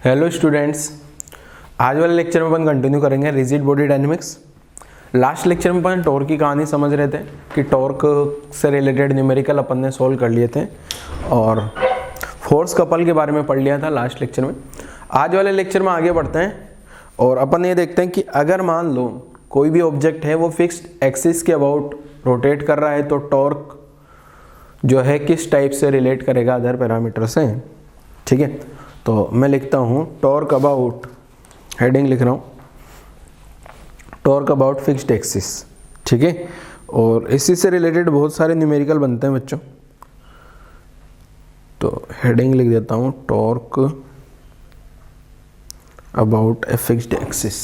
Hello students, आज वाले lecture में अपन कंटिन्यू करेंगे rigid body dynamics. Last lecture में अपन टॉर्क की कहानी समझ रहे थे कि टॉर्क से रिलेटेड न्यूमेरिकल अपन ने सॉल्व कर लिए थे और फोर्स कपल के बारे में पढ़ लिया था लास्ट लेक्चर में। आज वाले लेक्चर में आगे बढ़ते हैं और अपन ये देखते हैं कि अगर मान लो कोई भी ऑब्जेक्ट है वो फिक्स्ड एक्सिस के अबाउट रोटेट कर रहा है तो टॉर्क जो है किस टाइप से रिलेट करेगा अदर पैरामीटर से। ठीक है, तो मैं लिखता हूँ टॉर्क अबाउट, हेडिंग लिख रहा हूँ टॉर्क अबाउट फिक्स्ड एक्सिस। ठीक है, और इसी से रिलेटेड बहुत सारे न्यूमेरिकल बनते हैं बच्चों, तो हेडिंग लिख देता हूँ torque about a fixed axis.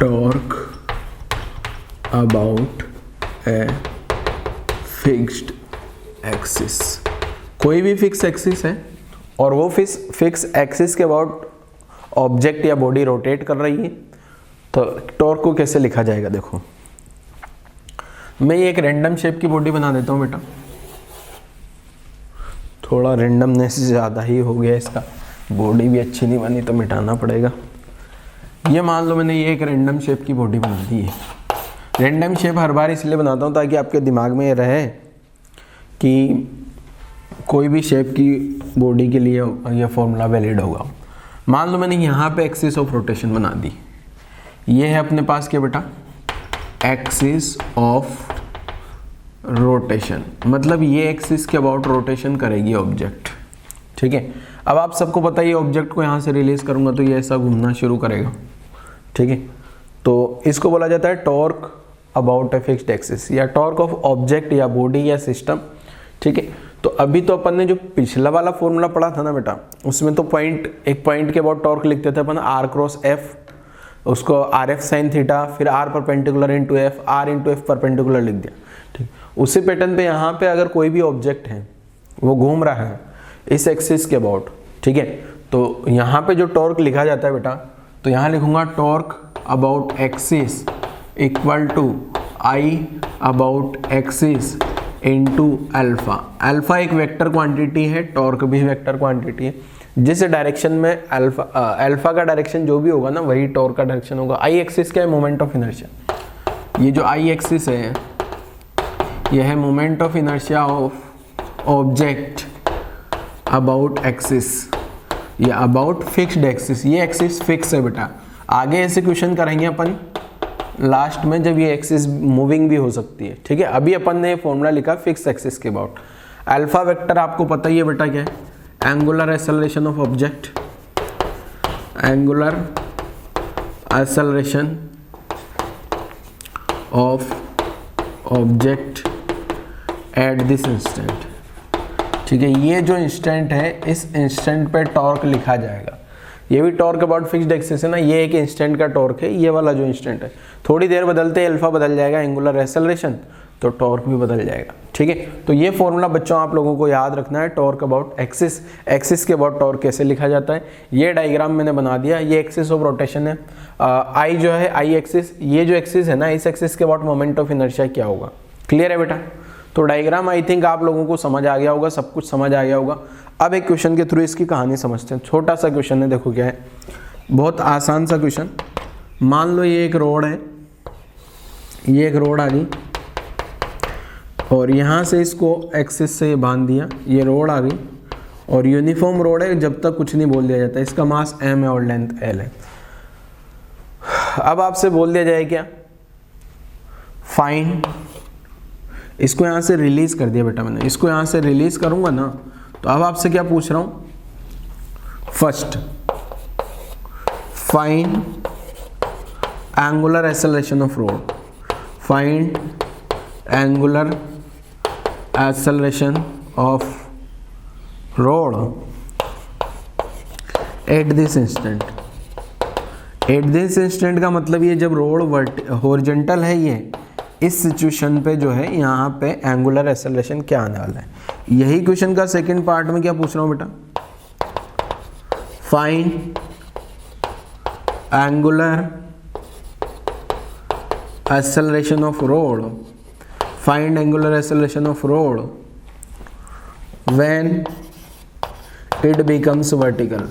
Torque about a fixed axis, कोई भी फिक्स एक्सिस है और वो फिक्स एक्सिस के अबाउट ऑब्जेक्ट या बॉडी रोटेट कर रही है तो टॉर्क को कैसे लिखा जाएगा। देखो मैं ये एक रैंडम शेप की बॉडी बना देता हूँ बेटा, थोड़ा रैंडमनेस ज़्यादा ही हो गया इसका, बॉडी भी अच्छी नहीं बनी तो मिटाना पड़ेगा। ये मान लो मैंने ये एक रैंडम शेप की बॉडी बना दी है। रैंडम शेप हर बार इसलिए बनाता हूँ ताकि आपके दिमाग में ये रहे कि कोई भी शेप की बॉडी के लिए ये फॉर्मूला वैलिड होगा। मान लो मैंने यहाँ पे एक्सिस ऑफ रोटेशन बना दी, ये है अपने पास क्या बेटा, एक्सिस ऑफ रोटेशन, मतलब ये एक्सिस के अबाउट रोटेशन करेगी ऑब्जेक्ट। ठीक है, अब आप सबको पता है ये ऑब्जेक्ट को यहाँ से रिलीज करूँगा तो ये ऐसा घूमना शुरू करेगा। ठीक है, तो इसको बोला जाता है torque about a fixed axis या टॉर्क ऑफ ऑब्जेक्ट या बॉडी या सिस्टम। ठीक है, तो अभी तो अपन ने जो पिछला वाला फॉर्मूला पढ़ा था ना बेटा, उसमें तो एक पॉइंट के अबाउट टॉर्क लिखते थे अपन आर क्रॉस एफ, उसको आर एफ साइन थीटा, फिर R perpendicular into F, R into F perpendicular लिख दिया। ठीक, उसी पैटर्न पे यहाँ पे अगर कोई भी ऑब्जेक्ट है वो घूम रहा है इस एक्सिस के अबाउट, ठीक है, तो यहाँ पे जो टॉर्क लिखा जाता है बेटा, तो यहाँ लिखूंगा torque about axis equal to I about axis into alpha. Alpha एक वेक्टर क्वांटिटी है, टॉर्क भी वेक्टर क्वांटिटी है। जिस डायरेक्शन में अल्फा का डायरेक्शन जो भी होगा ना वही टॉर्क का डायरेक्शन होगा। आई एक्सिस क्या है, मोमेंट ऑफ इनर्शिया। ये जो आई एक्सिस है यह है moment of inertia of object about axis या अबाउट फिक्स्ड एक्सिस। ये एक्सिस फिक्स है बेटा, आगे ऐसे क्वेश्चन करेंगे अपन लास्ट में जब ये एक्सिस मूविंग भी हो सकती है। ठीक है, अभी अपन ने फॉर्मूला लिखा फिक्स एक्सिस के अबाउट। अल्फा वेक्टर आपको पता ही है बेटा क्या है, angular acceleration of object, angular acceleration of object at this instant. ठीक है, ये जो इंस्टेंट है इस इंस्टेंट पे टॉर्क लिखा जाएगा। ये भी टॉर्क अबाउट फिक्स्ड एक्सिस है ना, ये एक इंस्टेंट का टॉर्क है, ये वाला जो इंस्टेंट है थोड़ी देर बदलते अल्फा बदल जाएगा, एंगुलर एक्सेलरेशन, तो टॉर्क भी बदल जाएगा। ठीक है, तो ये फॉर्मूला बच्चों आप लोगों को याद रखना है, टॉर्क अबाउट एक्सिस, एक्सिस के अबाउट टॉर्क कैसे लिखा जाता है। ये डायग्राम मैंने बना दिया, ये एक्सिस ऑफ रोटेशन है। आई जो है आई एक्सिस, ये जो एक्सिस है ना इस एक्सिस के अबाउट मोमेंट ऑफ इनर्शिया क्या होगा। क्लियर है बेटा, तो डायग्राम आई थिंक आप लोगों को समझ आ गया होगा, सब कुछ समझ आ गया होगा। अब एक क्वेश्चन के थ्रू इसकी कहानी समझते हैं। छोटा सा क्वेश्चन है, देखो क्या है, बहुत आसान सा क्वेश्चन। मान लो ये एक रोड है, ये एक रोड आ गई और यहाँ से इसको एक्सिस से बांध दिया, ये रोड आ गई और यूनिफॉर्म रोड है जब तक कुछ नहीं बोल दिया जाता। इसका मास m है और लेंथ l है। अब आपसे बोल दिया जाए क्या, फाइंड, इसको यहाँ से रिलीज कर दिया बेटा मैंने, इसको यहाँ से रिलीज करूँगा ना, तो अब आपसे क्या पूछ रहा हूँ, first find angular acceleration of road, find angular acceleration of road eight this instant. Eight this instant का मतलब ये जब रोड हॉरिजॉन्टल है, ये इस सिचुएशन पे जो है यहाँ पे एंगुलर एक्सेलरेशन क्या आने वाला है। यही क्वेश्चन का सेकंड पार्ट में क्या पूछ रहा हूँ बेटा, find angular acceleration of rod, find angular acceleration of rod when it becomes vertical,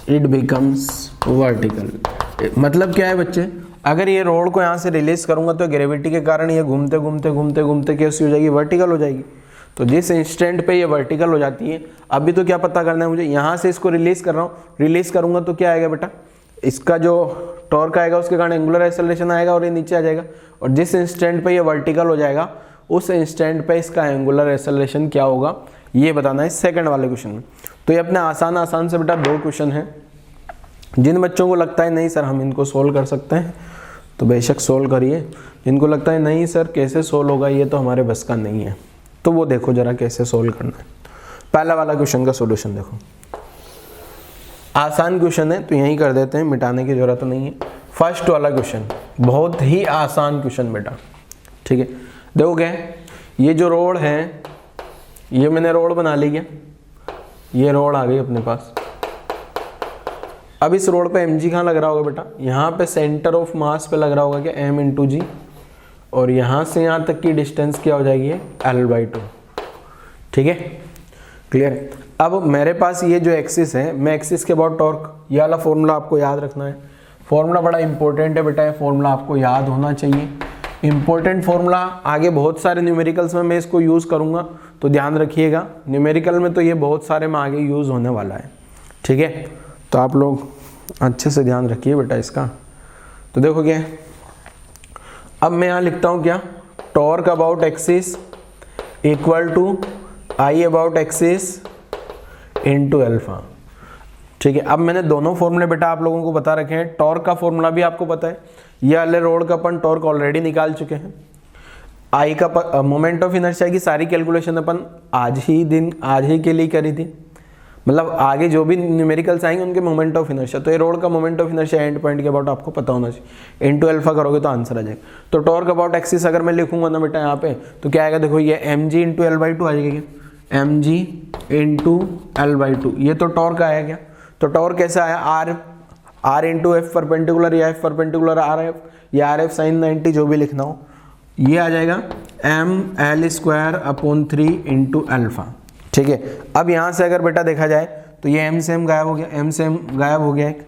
it becomes vertical. मतलब क्या है बच्चे, अगर ये रोड को यहाँ से रिलीज करूंगा तो ग्रेविटी के कारण ये घूमते घूमते घूमते घूमते कैसी हो जाएगी, वर्टिकल हो जाएगी। तो जिस इंस्टेंट पे ये वर्टिकल हो जाती है, अभी तो क्या पता करना है मुझे, यहाँ से इसको रिलीज कर रहा हूँ, रिलीज करूंगा तो क्या आएगा बेटा, इसका जो टॉर्क आएगा उसके कारण एंगुलर एक्सेलरेशन आएगा और ये नीचे आ जाएगा। और जिस इंस्टेंट पे ये वर्टिकल हो जाएगा उस इंस्टेंट पे इसका एंगुलर एक्सेलरेशन क्या होगा, ये बताना है सेकंड वाले क्वेश्चन में। तो ये अपने आसान से बेटा 2 क्वेश्चन हैं। जिन बच्चों को लगता है नहीं सर हम इनको सोल्व कर सकते हैं तो बेशक सोल्व करिए, जिनको लगता है नहीं सर कैसे सोल्व होगा ये तो हमारे बस का नहीं है, तो वो देखो जरा कैसे सोल्व करना है। पहला वाला क्वेश्चन का सॉल्यूशन देखो, आसान क्वेश्चन है तो यहीं कर देते हैं, मिटाने की जरूरत नहीं है। फर्स्ट वाला क्वेश्चन बहुत ही आसान क्वेश्चन बेटा, ठीक है। देखो क्या है, ये जो रोड है, ये मैंने रोड बना ली क्या, ये रोड आ गई अपने पास। अब इस रोड पे mg कहाँ लग रहा होगा बेटा, यहाँ पे सेंटर ऑफ मास पे लग रहा होगा क्या, m इंटू जी, और यहाँ से यहाँ तक की डिस्टेंस क्या हो जाएगी, L/2, ठीक है, क्लियर। अब मेरे पास ये जो एक्सिस है, मैं एक्सिस के अबाउट टॉर्क, ये वाला फॉर्मूला आपको याद रखना है। फॉर्मूला बड़ा इंपॉर्टेंट है बेटा, ये फॉर्मूला आपको याद होना चाहिए, इंपॉर्टेंट फॉर्मूला। आगे बहुत सारे न्यूमेरिकल्स में मैं इसको यूज़ करूँगा तो ध्यान रखिएगा, न्यूमेरिकल में तो ये बहुत सारे में आगे यूज़ होने वाला है, ठीक है। तो आप लोग अच्छे से ध्यान रखिए बेटा इसका। तो देखो क्या है, अब मैं यहाँ लिखता हूँ क्या, torque about axis equal to I about axis into alpha, ठीक है। अब मैंने दोनों फॉर्मूले बेटा आप लोगों को बता रखे हैं। टॉर्क का फॉर्मूला भी आपको पता है, ये वाले रोड का अपन टॉर्क ऑलरेडी निकाल चुके हैं। आई का मोमेंट ऑफ इनर्शिया की सारी कैलकुलेशन अपन आज ही के लिए करी थी, मतलब आगे जो भी न्यूमेरिकल्स आएंगे उनके मोमेंट ऑफ इनर्शिया। तो ये रोड का moment of inertia and point के अबाउट आपको पता होना चाहिए, इनटू अल्फा करोगे तो आंसर आ जाएगा। तो टॉर्क अबाउट एक्सिस अगर मैं लिखूंगा ना बेटा यहाँ पे, तो क्या आएगा, देखो ये mg इंटू L/2 आ जाएगा क्या, mg इंटू L/2, ये तो टॉर्क आया क्या। तो टॉर्क कैसा आया, r इंटू एफ परपेंडिकुलर, या एफ परपेंडिकुलर आर एफ, या आर एफ साइन 90 जो भी लिखना हो, ये आ जाएगा mL²/3 इंटू अल्फा, ठीक है। अब यहाँ से अगर बेटा देखा जाए तो ये m से m गायब हो गया, m से m गायब हो गया एक,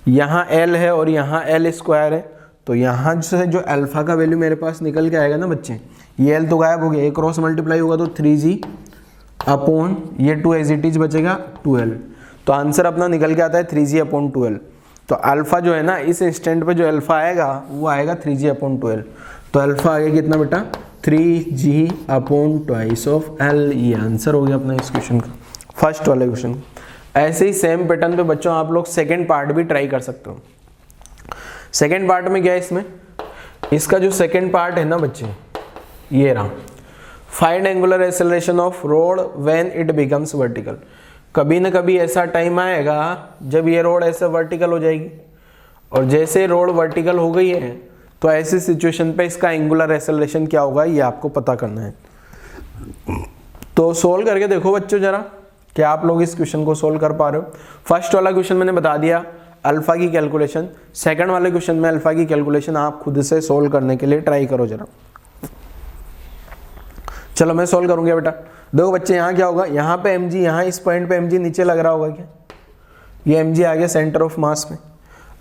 यहाँ l है और यहाँ L² है, तो यहाँ से जो अल्फा का वैल्यू मेरे पास निकल के आएगा ना बच्चे, ये l तो गायब हो गया, एक क्रॉस मल्टीप्लाई होगा तो 3g अपॉन ये 2 एज इट इज बचेगा 2l। तो आंसर अपना निकल के आता है 3g अपॉन 2l। तो अल्फा जो है ना इस इंस्टेंट पे जो अल्फा आएगा वो आएगा 3g अपॉन 2l। तो अल्फा आ गया कितना बेटा, 3g upon twice of l। ये आंसर हो गया अपना इस क्वेश्चन का, फर्स्ट वाले क्वेश्चन। ऐसे ही सेम पैटर्न पे बच्चों आप लोग सेकंड पार्ट भी ट्राई कर सकते हो। सेकंड पार्ट में क्या है, इसमें इसका जो सेकंड पार्ट है ना बच्चे, ये रहा, find angular acceleration of road when it becomes vertical. कभी ना कभी ऐसा टाइम आएगा जब ये रोड ऐसे वर्टिकल हो जाएगी, और जैसे रोड वर्टिकल हो गई है तो ऐसी सिचुएशन पे इसका एंगुलर एक्सेलरेशन क्या होगा ये आपको पता करना है। तो सोल्व करके देखो बच्चों जरा, क्या आप लोग इस क्वेश्चन को सोल्व कर पा रहे हो। फर्स्ट वाला क्वेश्चन मैंने बता दिया अल्फा की कैलकुलेशन, सेकंड वाले क्वेश्चन में अल्फा की कैलकुलेशन आप खुद से सोल्व करने के लिए ट्राई करो जरा। चलो मैं सोल्व करूंगा बेटा। देखो बच्चे यहाँ क्या होगा, यहाँ पे mg, यहाँ इस पॉइंट पे mg नीचे लग रहा होगा क्या, ये mg आ गया सेंटर ऑफ मास में।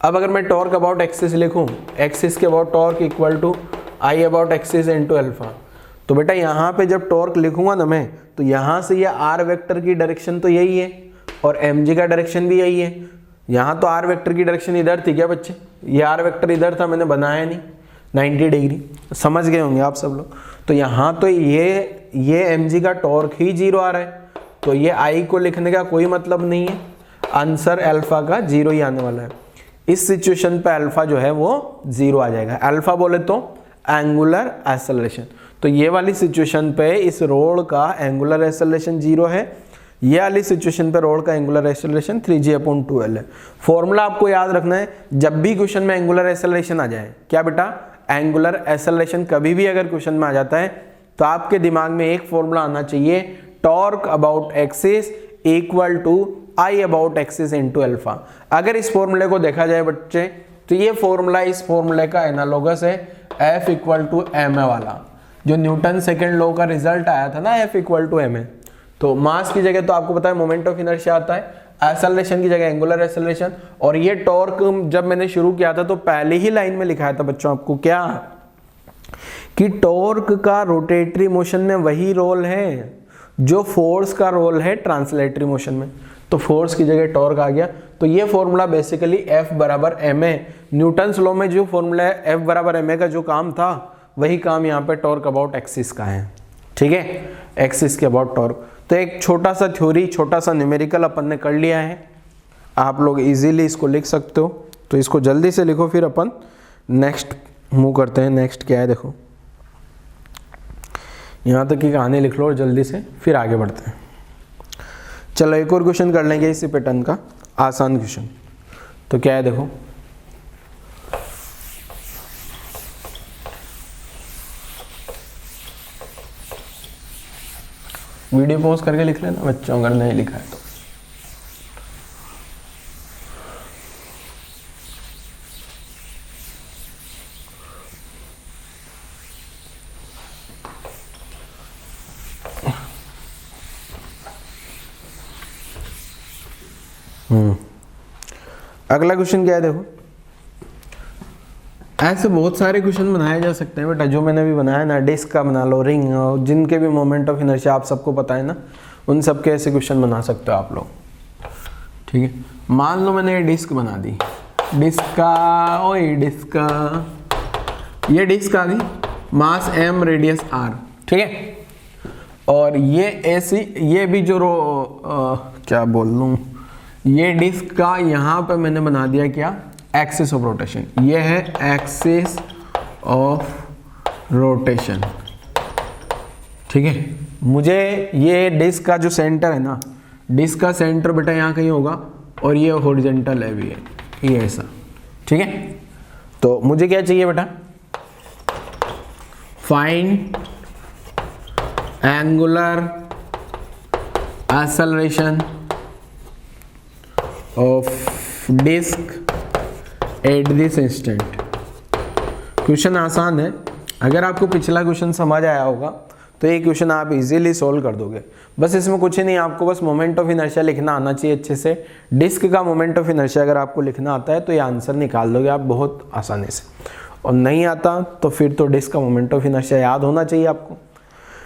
अब अगर मैं टॉर्क अबाउट एक्सिस लिखूं, एक्सिस के about torque equal to I about axis into alpha, तो बेटा यहाँ पे जब टॉर्क लिखूंगा ना मैं, तो यहाँ से ये आर वेक्टर की डायरेक्शन तो यही है और mg का डायरेक्शन भी यही है। यहाँ तो आर वेक्टर की डायरेक्शन इधर थी क्या बच्चे, ये आर वेक्टर इधर था, मैंने बनाया नहीं 90 डिग्री, समझ गए होंगे आप सब लोग। तो यहाँ तो ये mg का टॉर्क ही 0 आ रहा है, तो ये I को लिखने का कोई मतलब नहीं है, आंसर अल्फा का 0 ही आने वाला है। इस सिचुएशन पे अल्फा जो है वो 0 आ जाएगा। अल्फा बोले तो एंगुलर एक्सेलरेशन, तो ये वाली सिचुएशन पे इस रोड का एंगुलर एक्सेलरेशन 0 है, ये वाली सिचुएशन पे रोड का एंगुलर एक्सेलरेशन 3g/2l है। फॉर्मूला आपको याद रखना है, जब भी क्वेश्चन में एंगुलर एक्सेलरेशन आ जाए, क्या बेटा, एंगुलर एक्सेलरेशन कभी भी अगर क्वेश्चन में आ जाता है तो आपके दिमाग में एक फॉर्मूला आना चाहिए, torque about axis equal to I about axis into alpha. अगर इस फॉर्मूले को देखा जाए बच्चे, तो ये फॉर्मूला इस फॉर्मूले का एनालोगस है F इक्वल टू एम वाला, जो न्यूटन सेकेंड लॉ का रिजल्ट आया था ना F इक्वल टू एम, तो मास की जगह तो आपको पता है मोमेंट ऑफ इनर्शिया आता है, एक्सेलरेशन की जगह एंगुलर एक्सेलरेशन। और ये टॉर्क जब मैंने शुरू किया था तो पहले ही लाइन में लिखाया था बच्चों आपको क्या, कि टॉर्क का रोटेटरी मोशन में वही रोल है जो फोर्स का रोल है ट्रांसलेटरी मोशन में। तो फोर्स की जगह टॉर्क आ गया। तो ये फॉर्मूला बेसिकली F बराबर ma, न्यूटन्स लॉ में जो फॉर्मूला है F बराबर ma का जो काम था वही काम यहाँ पे टॉर्क अबाउट एक्सिस का है। ठीक है, एक्सिस के अबाउट टॉर्क। तो एक छोटा सा थ्योरी, छोटा सा न्यूमेरिकल अपन ने कर लिया है, आप लोग इजीली इसको लिख सकते हो। तो इसको जल्दी से लिखो, फिर अपन नेक्स्ट मूव करते हैं। नेक्स्ट क्या है देखो, यहाँ तक की कहानी लिख लो और जल्दी से फिर आगे बढ़ते हैं। चलो एक और क्वेश्चन कर लेंगे इसी पैटर्न का, आसान क्वेश्चन। तो क्या है देखो, वीडियो पॉज करके लिख लेना बच्चों अगर नहीं लिखा है तो। अगला क्वेश्चन क्या है देखो, ऐसे बहुत सारे क्वेश्चन बनाए जा सकते हैं बेटा, जो मैंने भी बनाया ना, डिस्क का बना लो, रिंग, जिनके भी मोमेंट ऑफ इनर्शिया आप सबको पता है ना, उन सब के ऐसे क्वेश्चन बना सकते हो आप लोग। ठीक है, मान लो मैंने ये डिस्क बना दी, डिस्क का, ओए डिस्क का, ये डिस्क आ गई, मास m, रेडियस r। ठीक है, और ये ऐसी, ये भी जो क्या बोल लूँ, ये डिस्क का यहाँ पे मैंने बना दिया क्या, एक्सिस ऑफ रोटेशन। ये है एक्सिस ऑफ रोटेशन। ठीक है, मुझे ये डिस्क का जो सेंटर है ना, डिस्क का सेंटर बेटा यहाँ कहीं होगा, और ये हॉरिजॉन्टल है भी है, ये ऐसा। ठीक है, तो मुझे क्या चाहिए बेटा, find angular acceleration of disc at this instant. Question आसान है, अगर आपको पिछला क्वेश्चन समझ आया होगा तो ये क्वेश्चन आप इजीली सोल्व कर दोगे। बस इसमें कुछ ही नहीं, आपको बस मोमेंट ऑफ इनर्शिया लिखना आना चाहिए अच्छे से। डिस्क का मोमेंट ऑफ इनर्शिया अगर आपको लिखना आता है तो ये आंसर निकाल दोगे आप बहुत आसानी से, और नहीं आता तो फिर तो डिस्क का मोमेंट ऑफ इनर्शिया याद होना चाहिए आपको।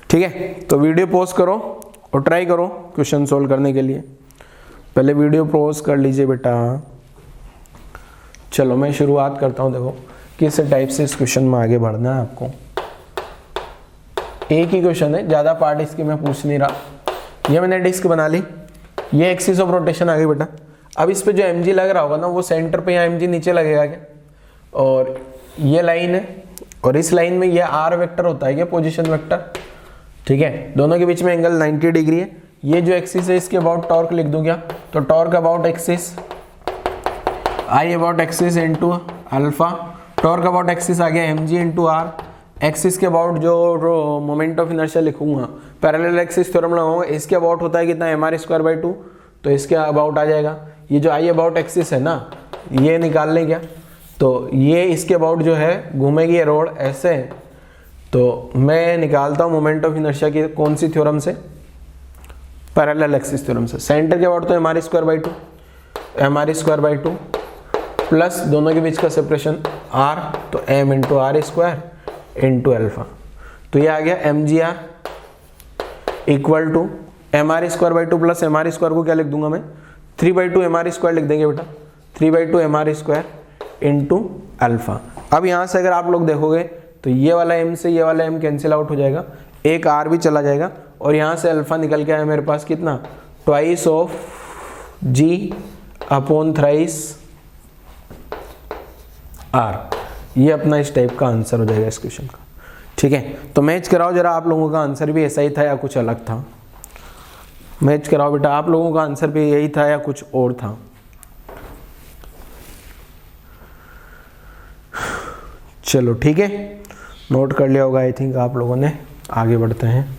ठीक है, तो वीडियो पॉज करो और ट्राई करो क्वेश्चन सोल्व करने के लिए। पहले वीडियो पॉज कर लीजिए बेटा। चलो मैं शुरुआत करता हूँ। देखो किस टाइप से इस क्वेश्चन में आगे बढ़ना है आपको। एक ही क्वेश्चन है, ज़्यादा पार्ट इसकी मैं पूछ नहीं रहा। ये मैंने डिस्क बना ली, ये एक्सिस ऑफ रोटेशन आ गई बेटा। अब इस पे जो mg लग रहा होगा ना, वो सेंटर पे यहाँ mg नीचे लगेगा क्या, और ये लाइन है, और इस लाइन में ये r वेक्टर होता है क्या, पोजीशन वेक्टर। ठीक है, दोनों के बीच में एंगल 90 डिग्री है। ये जो एक्सिस है इसके अबाउट टॉर्क लिख दूं क्या, तो torque about axis, I about axis into alpha. Torque about axis आ गया mg इंटू आर। एक्सिस के अबाउट जो मोमेंट ऑफ इनर्शिया लिखूंगा, पैरेलल एक्सिस थ्योरम लगाऊंगा, इसके अबाउट होता है कितना, mr²/2, तो इसके अबाउट आ जाएगा। ये जो आई अबाउट एक्सिस है ना, ये निकाल लें क्या, तो ये इसके अबाउट जो है घूमेगी ये रोड ऐसे, तो मैं निकालता हूँ मोमेंट ऑफ इनर्शिया की कौन सी थ्योरम से, पैरेलल एक्सिस थ्योरम से। सेंटर के अबाउट तो mr²/2 प्लस दोनों के बीच का सेपरेशन r, तो m into R square into alpha. तो ये आ गया mgr equal to mr²/2 plus mr² को क्या लिख दूंगा मैं, 3/2 mr² लिख देंगे बेटा, 3/2 mr² इंटू अल्फा। अब यहाँ से अगर आप लोग देखोगे तो ये वाला m से ये वाला m कैंसिल आउट हो जाएगा, एक r भी चला जाएगा, और यहाँ से अल्फा निकल के आया मेरे पास कितना, twice of g upon thrice r। ये अपना इस टाइप का आंसर हो जाएगा इस क्वेश्चन का। ठीक है, तो मैच कराओ जरा, आप लोगों का आंसर भी ऐसा ही था या कुछ अलग था। मैच कराओ बेटा, आप लोगों का आंसर भी यही था या कुछ और था। चलो ठीक है, नोट कर लिया होगा आई थिंक आप लोगों ने। आगे बढ़ते हैं।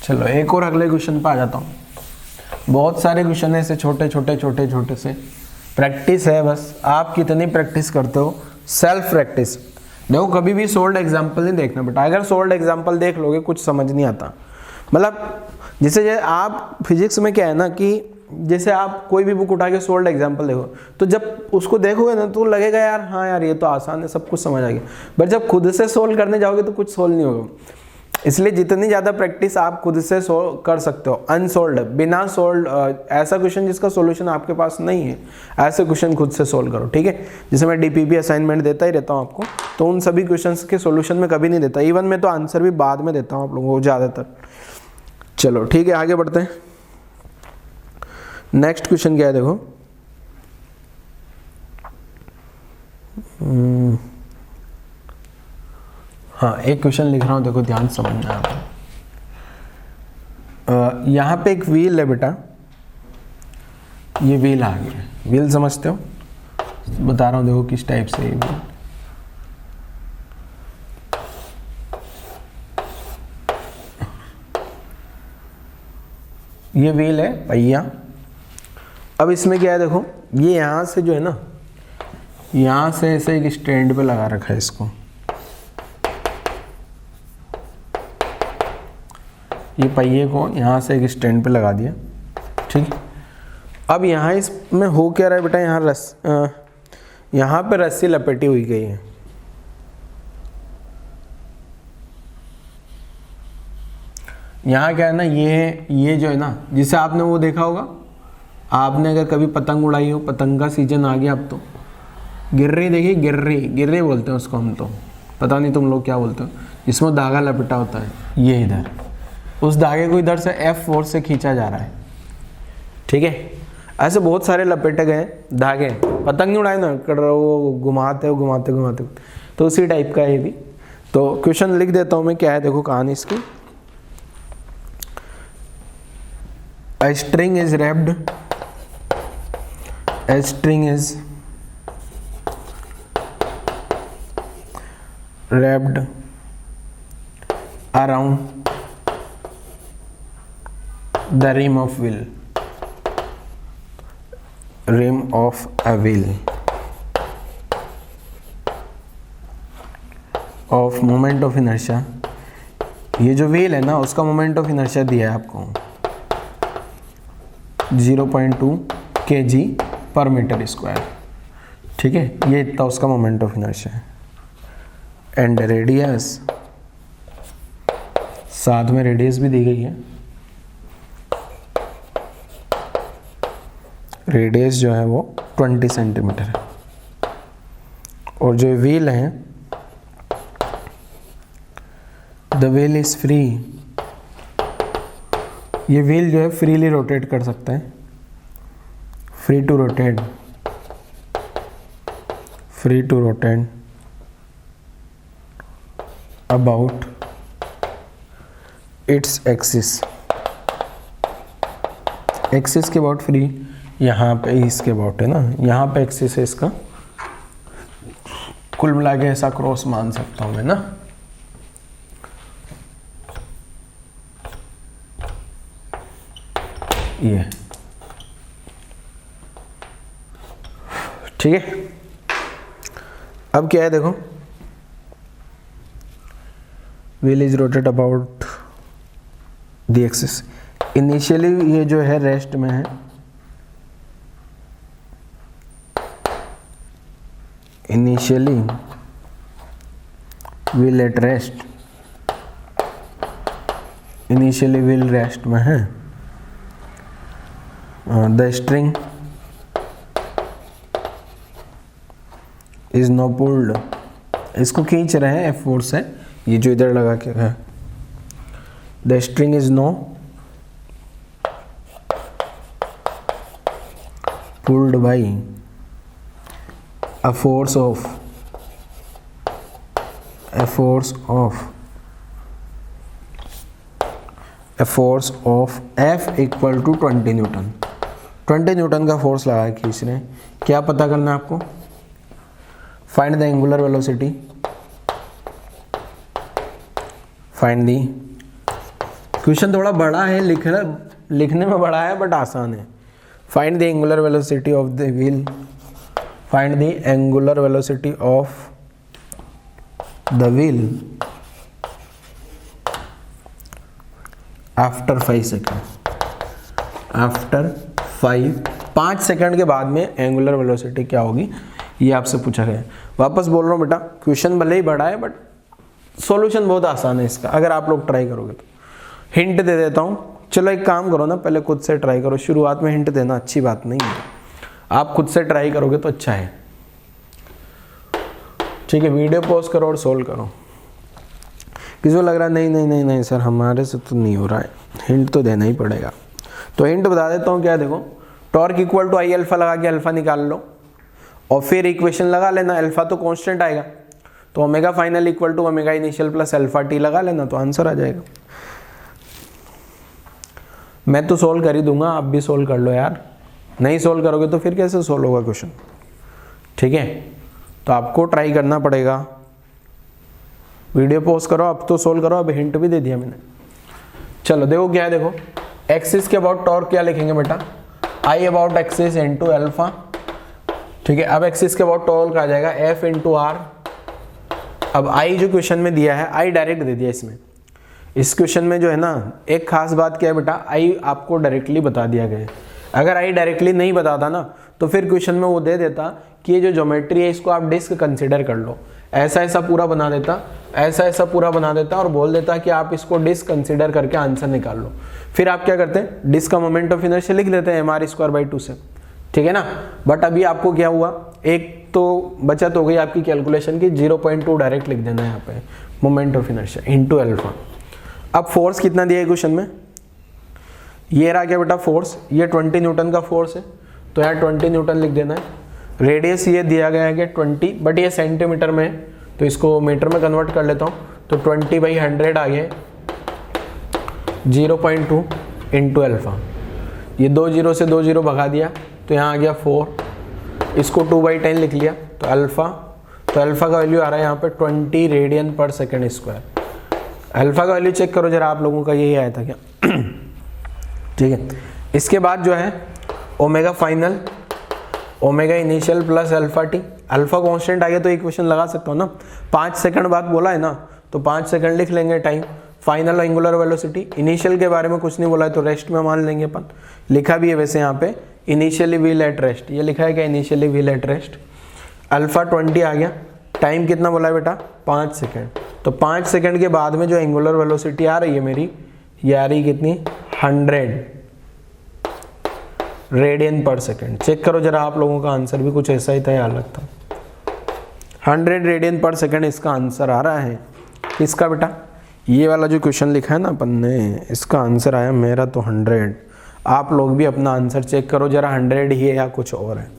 चलो एक और अगले क्वेश्चन पे आ जाता हूँ। बहुत सारे क्वेश्चन है ऐसे छोटे छोटे से, प्रैक्टिस है बस, आप कितनी प्रैक्टिस करते हो, सेल्फ प्रैक्टिस। देखो कभी भी सोल्ड एग्जाम्पल नहीं देखना बेटा, अगर सोल्ड एग्जाम्पल देख लोगे कुछ समझ नहीं आता। मतलब जैसे आप फिजिक्स में क्या है ना कि जैसे आप कोई भी बुक उठा के सोल्ड एग्जाम्पल देखो, तो जब उसको देखोगे ना तो लगेगा यार हाँ यार ये तो आसान है, सब कुछ समझ आ गया, बट जब खुद से सोल्व करने जाओगे तो कुछ सोल्व नहीं होगा। इसलिए जितनी ज़्यादा प्रैक्टिस आप खुद से सोल्व कर सकते हो, अनसोल्ड बिना सोल्व, ऐसा क्वेश्चन जिसका सॉल्यूशन आपके पास नहीं है, ऐसे क्वेश्चन खुद से सोल्व करो, ठीक है। जैसे मैं डीपीपी असाइनमेंट देता ही रहता हूँ आपको, तो उन सभी क्वेश्चंस के सॉल्यूशन में कभी नहीं देता, इवन मैं तो आंसर भी बाद में देता हूँ आप लोगों को ज़्यादातर। चलो ठीक है, आगे बढ़ते हैं। नेक्स्ट क्वेश्चन क्या है देखो, हाँ एक क्वेश्चन लिख रहा हूँ, देखो ध्यान से समझना है आपको। यहाँ पे एक व्हील है बेटा, ये व्हील आ गया, व्हील समझते हो, बता रहा हूँ देखो किस टाइप से ये व्हील, ये व्हील है पहिया। अब इसमें क्या है देखो, ये यहाँ से जो है ना, यहाँ से ऐसे एक स्टैंड पे लगा रखा है इसको, ये पहिए को यहाँ से एक स्टैंड पे लगा दिया, ठीक है। अब यहाँ इसमें हो क्या रहा है बेटा, यहाँ पे रस्सी लपेटी हुई गई है, यहाँ क्या है ना, ये जो है ना, जिसे आपने वो देखा होगा, आपने अगर कभी पतंग उड़ाई हो, पतंग का सीजन आ गया अब तो, गिर्री देखिए, गिर्री बोलते हैं उसको हम तो, पता नहीं तुम लोग क्या बोलते हो, इसमें धागा लपेटा होता है, ये इधर, उस धागे को इधर से F फोर्स से खींचा जा रहा है, ठीक है। ऐसे बहुत सारे लपेटे गए धागे, पतंग नहीं उड़ाए ना, वो घुमाते, तो उसी टाइप का ये भी। तो क्वेश्चन लिख देता हूँ मैं, क्या है देखो कहानी इसकी। A string is wrapped around the rim of a wheel of moment of inertia। ये जो व्हील है ना, उसका मोमेंट ऑफ इनर्शिया दिया है आपको 0.2 kg पर मीटर स्क्वायर, ठीक है, ये इतना उसका मोमेंट ऑफ इनर्शिया है। एंड रेडियस, साथ में रेडियस भी दी गई है, रेडियस जो है वो 20 सेंटीमीटर है। और जो व्हील है, द व्हील इज फ्री, ये व्हील जो है फ्रीली रोटेट कर सकता है, free to rotate about its axis के अबाउट फ्री, यहाँ पे इसके अबाउट है ना, यहाँ पे एक्सिस है इसका, कुल मिला के ऐसा क्रॉस मान सकता हूँ मैं ना। ये ठीक है। अब क्या है देखो, wheel is rotate about the axis. Initially ये जो है रेस्ट में है, initially wheel at rest, initially wheel rest में है। The string is now pulled, इसको खींच रहे हैं F फोर्स से, ये जो इधर लगा के है। The string is now pulled by a force of F equal to 20 newton. 20 newton का फोर्स लगा के खींच रहे हैं। क्या पता करना है आपको? Find the angular velocity, find the. Question थोड़ा बड़ा है, लिखने में बड़ा है बट आसान है। Find the angular velocity of the wheel, find the angular velocity of the wheel after 5 second, after 5 second के बाद में एंगुलर वेलोसिटी क्या होगी, ये आपसे पूछा गया है। वापस बोल रहा हूँ बेटा, क्वेश्चन भले ही बड़ा है बट सॉल्यूशन बहुत आसान है इसका, अगर आप लोग ट्राई करोगे तो। हिंट दे देता हूँ, चलो एक काम करो ना, पहले खुद से ट्राई करो। शुरुआत में हिंट देना अच्छी बात नहीं है, आप खुद से ट्राई करोगे तो अच्छा है। ठीक है, वीडियो पॉज करो और सोल्व करो। किसी को लग रहा है नहीं नहीं नहीं नहीं सर हमारे से तो नहीं हो रहा है, हिंट तो देना ही पड़ेगा। तो हिंट बता देता हूँ, क्या देखो, torque equal to I alpha लगा के अल्फा निकाल लो और फिर इक्वेशन लगा लेना, अल्फा तो कांस्टेंट आएगा, तो omega final equal to omega initial plus alpha t लगा लेना, तो आंसर आ जाएगा। मैं तो सोल्व कर ही दूंगा, आप भी सोल्व कर लो यार, नहीं सोल्व करोगे तो फिर कैसे सोल्व होगा क्वेश्चन। ठीक है, तो आपको ट्राई करना पड़ेगा। वीडियो पॉज करो, अब तो सोल्व करो, अब हिंट भी दे दिया मैंने। चलो देखो क्या है, देखो एक्सिस के अबाउट टॉर्क क्या लिखेंगे बेटा, आई अबाउट एक्सिस इनटू अल्फा। ठीक है, अब एक्सिस के अबाउट टॉर्क आ जाएगा एफ इंटू आर। अब आई जो क्वेश्चन में दिया है, आई डायरेक्ट दे दिया इसमें। इस क्वेश्चन में जो है ना, एक खास बात क्या है बेटा, आई आपको डायरेक्टली बता दिया गया है। अगर आई डायरेक्टली नहीं बताता ना, तो फिर क्वेश्चन में वो दे देता कि ये जो ज्योमेट्री है इसको आप डिस्क कंसिडर कर लो, ऐसा ऐसा पूरा बना देता, ऐसा ऐसा पूरा बना देता और बोल देता कि आप इसको डिस्क कंसिडर करके आंसर निकाल लो। फिर आप क्या करते हैं, डिस्क का मोमेंट ऑफ इनर्शिया लिख लेते हैं mr²/2 से। ठीक है ना, बट अभी आपको क्या हुआ, एक तो बचत हो गई आपकी कैलकुलेशन की, 0.2 डायरेक्ट लिख देना है यहाँ पे moment of inertia into alpha. अब फोर्स कितना दिया है क्वेश्चन में, ये रहा क्या बेटा फोर्स, ये 20 न्यूटन का फोर्स है, तो यहाँ 20 न्यूटन लिख देना है। रेडियस ये दिया गया है कि 20, बट ये सेंटीमीटर में है, तो इसको मीटर में कन्वर्ट कर लेता हूँ, तो 20/100 आ गया 0.2 इंटू अल्फा। ये 2 0 से 2 0 भगा दिया, तो यहाँ आ गया 4, इसको 2/10 लिख लिया, तो अल्फा का वैल्यू आ रहा है यहाँ पे 20 रेडियन पर सेकेंड स्क्वायर। अल्फा का वैल्यू चेक करो जरा, आप लोगों का यही आया था क्या। ठीक है, इसके बाद जो है omega final omega initial plus alpha T. Alpha constant आ गया तो इक्वेशन लगा सकता हूँ ना, 5 सेकंड बाद बोला है ना, तो 5 सेकंड लिख लेंगे time. Final angular velocity, initial के बारे में कुछ नहीं बोला है तो रेस्ट में मान लेंगे अपन, लिखा भी है वैसे यहाँ पे इनिशियली व्हील एट रेस्ट, ये लिखा है क्या initially wheel at rest. Alpha 20 आ गया, टाइम कितना बोला है बेटा 5 सेकंड, तो 5 सेकंड के बाद में जो एंगुलर वेलोसिटी आ रही है मेरी, ये आ रही कितनी 100 रेडियन पर सेकंड। चेक करो जरा, आप लोगों का आंसर भी कुछ ऐसा ही था, याद लगता 100 रेडियन पर सेकंड इसका आंसर आ रहा है। किसका बेटा, ये वाला जो क्वेश्चन लिखा है ना अपन ने, इसका आंसर आया मेरा तो 100। आप लोग भी अपना आंसर चेक करो जरा, 100 ही है या कुछ और है।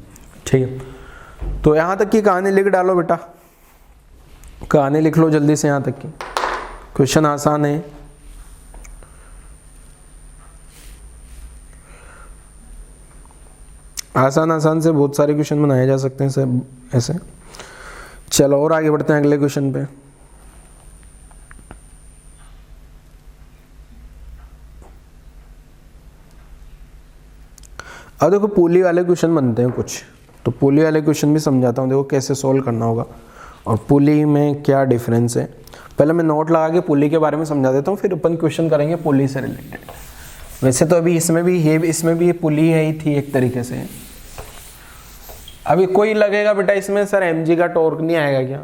ठीक है, तो यहाँ तक की कहानी लिख डालो बेटा, कहानी लिख लो जल्दी से यहाँ तक की, क्वेश्चन आसान है। आसान से बहुत सारे क्वेश्चन बनाए जा सकते हैं सब ऐसे। चलो और आगे बढ़ते हैं अगले क्वेश्चन पे। अब देखो पुली वाले क्वेश्चन बनते हैं कुछ, तो पुली वाले क्वेश्चन भी समझाता हूँ, देखो कैसे सोल्व करना होगा और पुली में क्या डिफरेंस है। पहले मैं नोट लगा के पुली के बारे में समझा देता हूँ, फिर अपन क्वेश्चन करेंगे पुली से रिलेटेड। वैसे तो अभी इसमें भी ये पुली है ही थी एक तरीके से। अभी कोई लगेगा बेटा इसमें सर mg का टॉर्क नहीं आएगा क्या,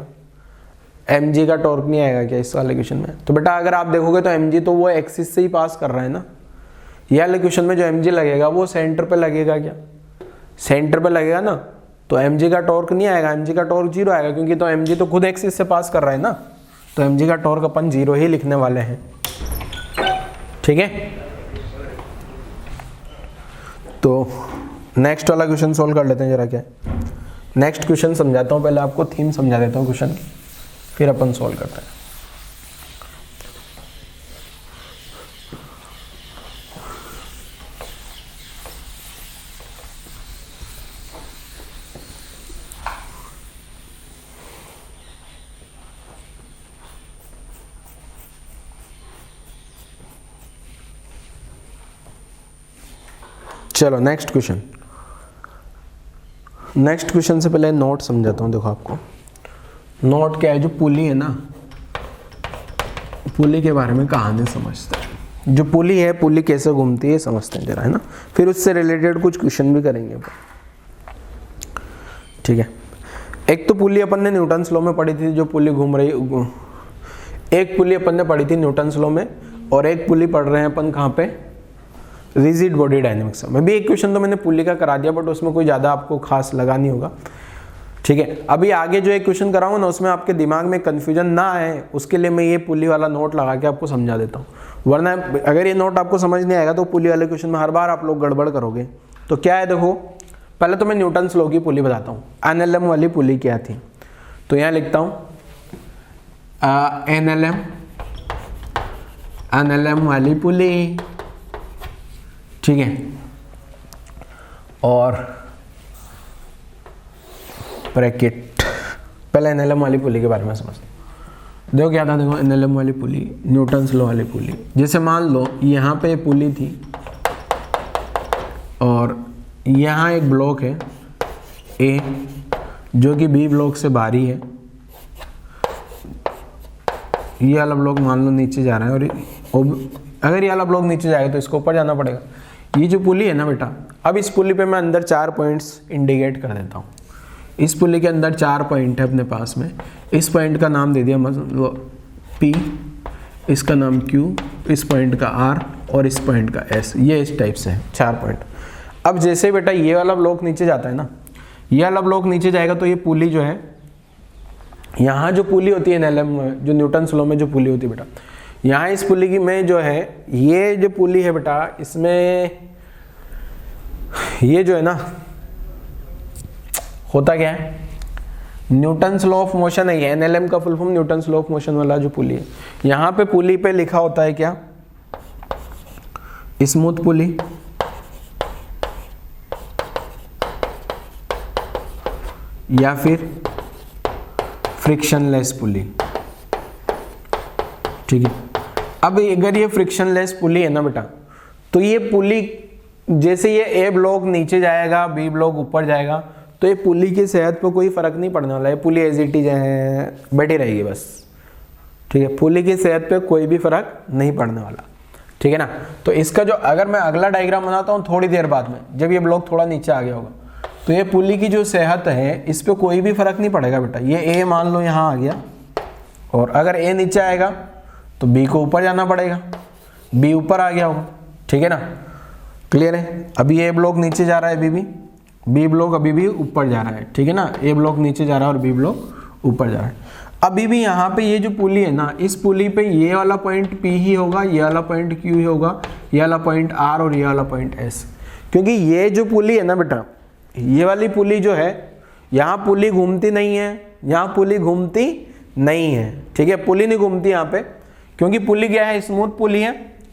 mg का टॉर्क नहीं आएगा क्या इस वाले क्वेश्चन में, तो बेटा अगर आप देखोगे तो mg तो वो एक्सिस से ही पास कर रहा है ना। ये वाले क्वेश्चन में जो mg लगेगा वो सेंटर पे लगेगा क्या, सेंटर पे लगेगा ना, तो mg का टॉर्क नहीं आएगा, mg का टॉर्क 0 आएगा, क्योंकि तो mg तो खुद एक्सिस से पास कर रहा है ना, तो mg का टॉर्क अपन 0 ही लिखने वाले हैं। ठीक है, तो नेक्स्ट वाला क्वेश्चन सोल्व कर लेते हैं जरा। क्या नेक्स्ट क्वेश्चन समझाता हूँ, पहले आपको थीम समझा देता हूँ क्वेश्चन, फिर अपन सोल्व करते हैं। चलो नेक्स्ट क्वेश्चन। नेक्स्ट क्वेश्चन से पहले नोट समझाता हूँ। देखो आपको नोट क्या है, जो पुली है ना, पुली के बारे में कहानी समझते हैं। जो पुली है, पुली कैसे घूमती है समझते हैं जरा, है ना। फिर उससे रिलेटेड कुछ क्वेश्चन भी करेंगे अपन, ठीक है। एक तो पुली अपन ने न्यूटन्स लॉ में पढ़ी थी, जो पुली घूम रही, एक पुली अपन ने पढ़ी थी न्यूटन्स लॉ में, और एक पुली पढ़ रहे हैं अपन कहाँ पे, रिजिड बॉडी डायनेमिक्स में भी। एक क्वेश्चन तो मैंने पुली का करा दिया, बट उसमें कोई ज़्यादा आपको खास लगा नहीं होगा, ठीक है। अभी आगे जो एक क्वेश्चन कराऊंगा ना, उसमें आपके दिमाग में कन्फ्यूजन ना आए, उसके लिए मैं ये पुली वाला नोट लगा के आपको समझा देता हूँ। वरना अगर ये नोट आपको समझ नहीं आएगा तो पुली वाले क्वेश्चन में हर बार आप लोग गड़बड़ करोगे। तो क्या है, देखो पहले तो मैं न्यूटन्स लॉ की पुली बताता हूँ। एनएलएम वाली पुली क्या थी, तो यहाँ लिखता हूँ एनएलएम वाली पुली, ठीक है। और ब्रैकेट, पहले एनएलएम वाली पुली के बारे में समझते। देखो क्या था, देखो एनएलएम वाली पुली, न्यूटन्स लॉ वाली पुली। जैसे मान लो यहाँ पे पुली थी और यहाँ एक ब्लॉक है ए, जो कि बी ब्लॉक से बाहरी है। ये वाला ब्लॉक मान लो नीचे जा रहा है, और अगर ये वाला ब्लॉक नीचे जाएगा तो इसको ऊपर जाना पड़ेगा। ये जो पुली है ना बेटा, अब इस पुली पे मैं अंदर 4 पॉइंट्स इंडिकेट कर देता हूँ। इस पुली के अंदर 4 पॉइंट है अपने पास में। इस पॉइंट का नाम दे दिया मतलब P, इसका नाम Q, इस पॉइंट का R और इस पॉइंट का S। ये इस टाइप से है 4 पॉइंट। अब जैसे बेटा ये वाला ब्लॉक नीचे जाता है ना, ये वाला ब्लॉक नीचे जाएगा तो ये पुली जो है, यहाँ जो पुली होती है एनएलएम में, जो न्यूटन्स लॉ में जो पुली होती है बेटा, यहाँ इस पुली की में जो है, ये जो पुली है बेटा, इसमें ये जो है ना, होता क्या है, न्यूटन्स लॉ ऑफ मोशन है। ये एनएलएम का full form Newton's law of motion वाला जो पुली है, यहाँ पे पुली पे लिखा होता है क्या, स्मूथ पुली, या फिर फ्रिक्शनलेस पुली, ठीक है। अब अगर ये फ्रिक्शनलेस पुली है ना बेटा, तो ये पुली जैसे ये ए ब्लॉक नीचे जाएगा, बी ब्लॉक ऊपर जाएगा, तो ये पुली की सेहत पे कोई फर्क नहीं पड़ने वाला है। पुली एज इट इज बैठी रहेगी बस, ठीक है। पुली की सेहत पे कोई भी फर्क नहीं पड़ने वाला, ठीक है ना। तो इसका जो, अगर मैं अगला डायग्राम बनाता हूँ थोड़ी देर बाद में, जब ये ब्लॉक थोड़ा नीचे आ गया होगा, तो ये पुली की जो सेहत है इस पे कोई भी फर्क नहीं पड़ेगा बेटा। ये ए मान लो यहाँ आ गया, और अगर ए नीचे आएगा तो बी को ऊपर जाना पड़ेगा, बी ऊपर आ गया होगा, ठीक है ना। क्लियर है। अभी ए ब्लॉक नीचे जा रहा है, बी ब्लॉक अभी भी ऊपर जा रहा है, ठीक है ना। ए ब्लॉक नीचे जा रहा है और बी ब्लॉक ऊपर जा रहा है। अभी भी यहाँ पे ये जो पुली है ना, इस पुली पे ये वाला पॉइंट P ही होगा, ये वाला पॉइंट Q ही होगा, ये वाला पॉइंट R और ये वाला पॉइंट S। क्योंकि ये जो पुली है ना बेटा, ये वाली पुली जो है, यहाँ पुली घूमती नहीं है, यहाँ पुली घूमती नहीं है, ठीक है। पुली नहीं घूमती यहाँ पे, क्योंकि पुली क्या है, स्मूथ पुली है,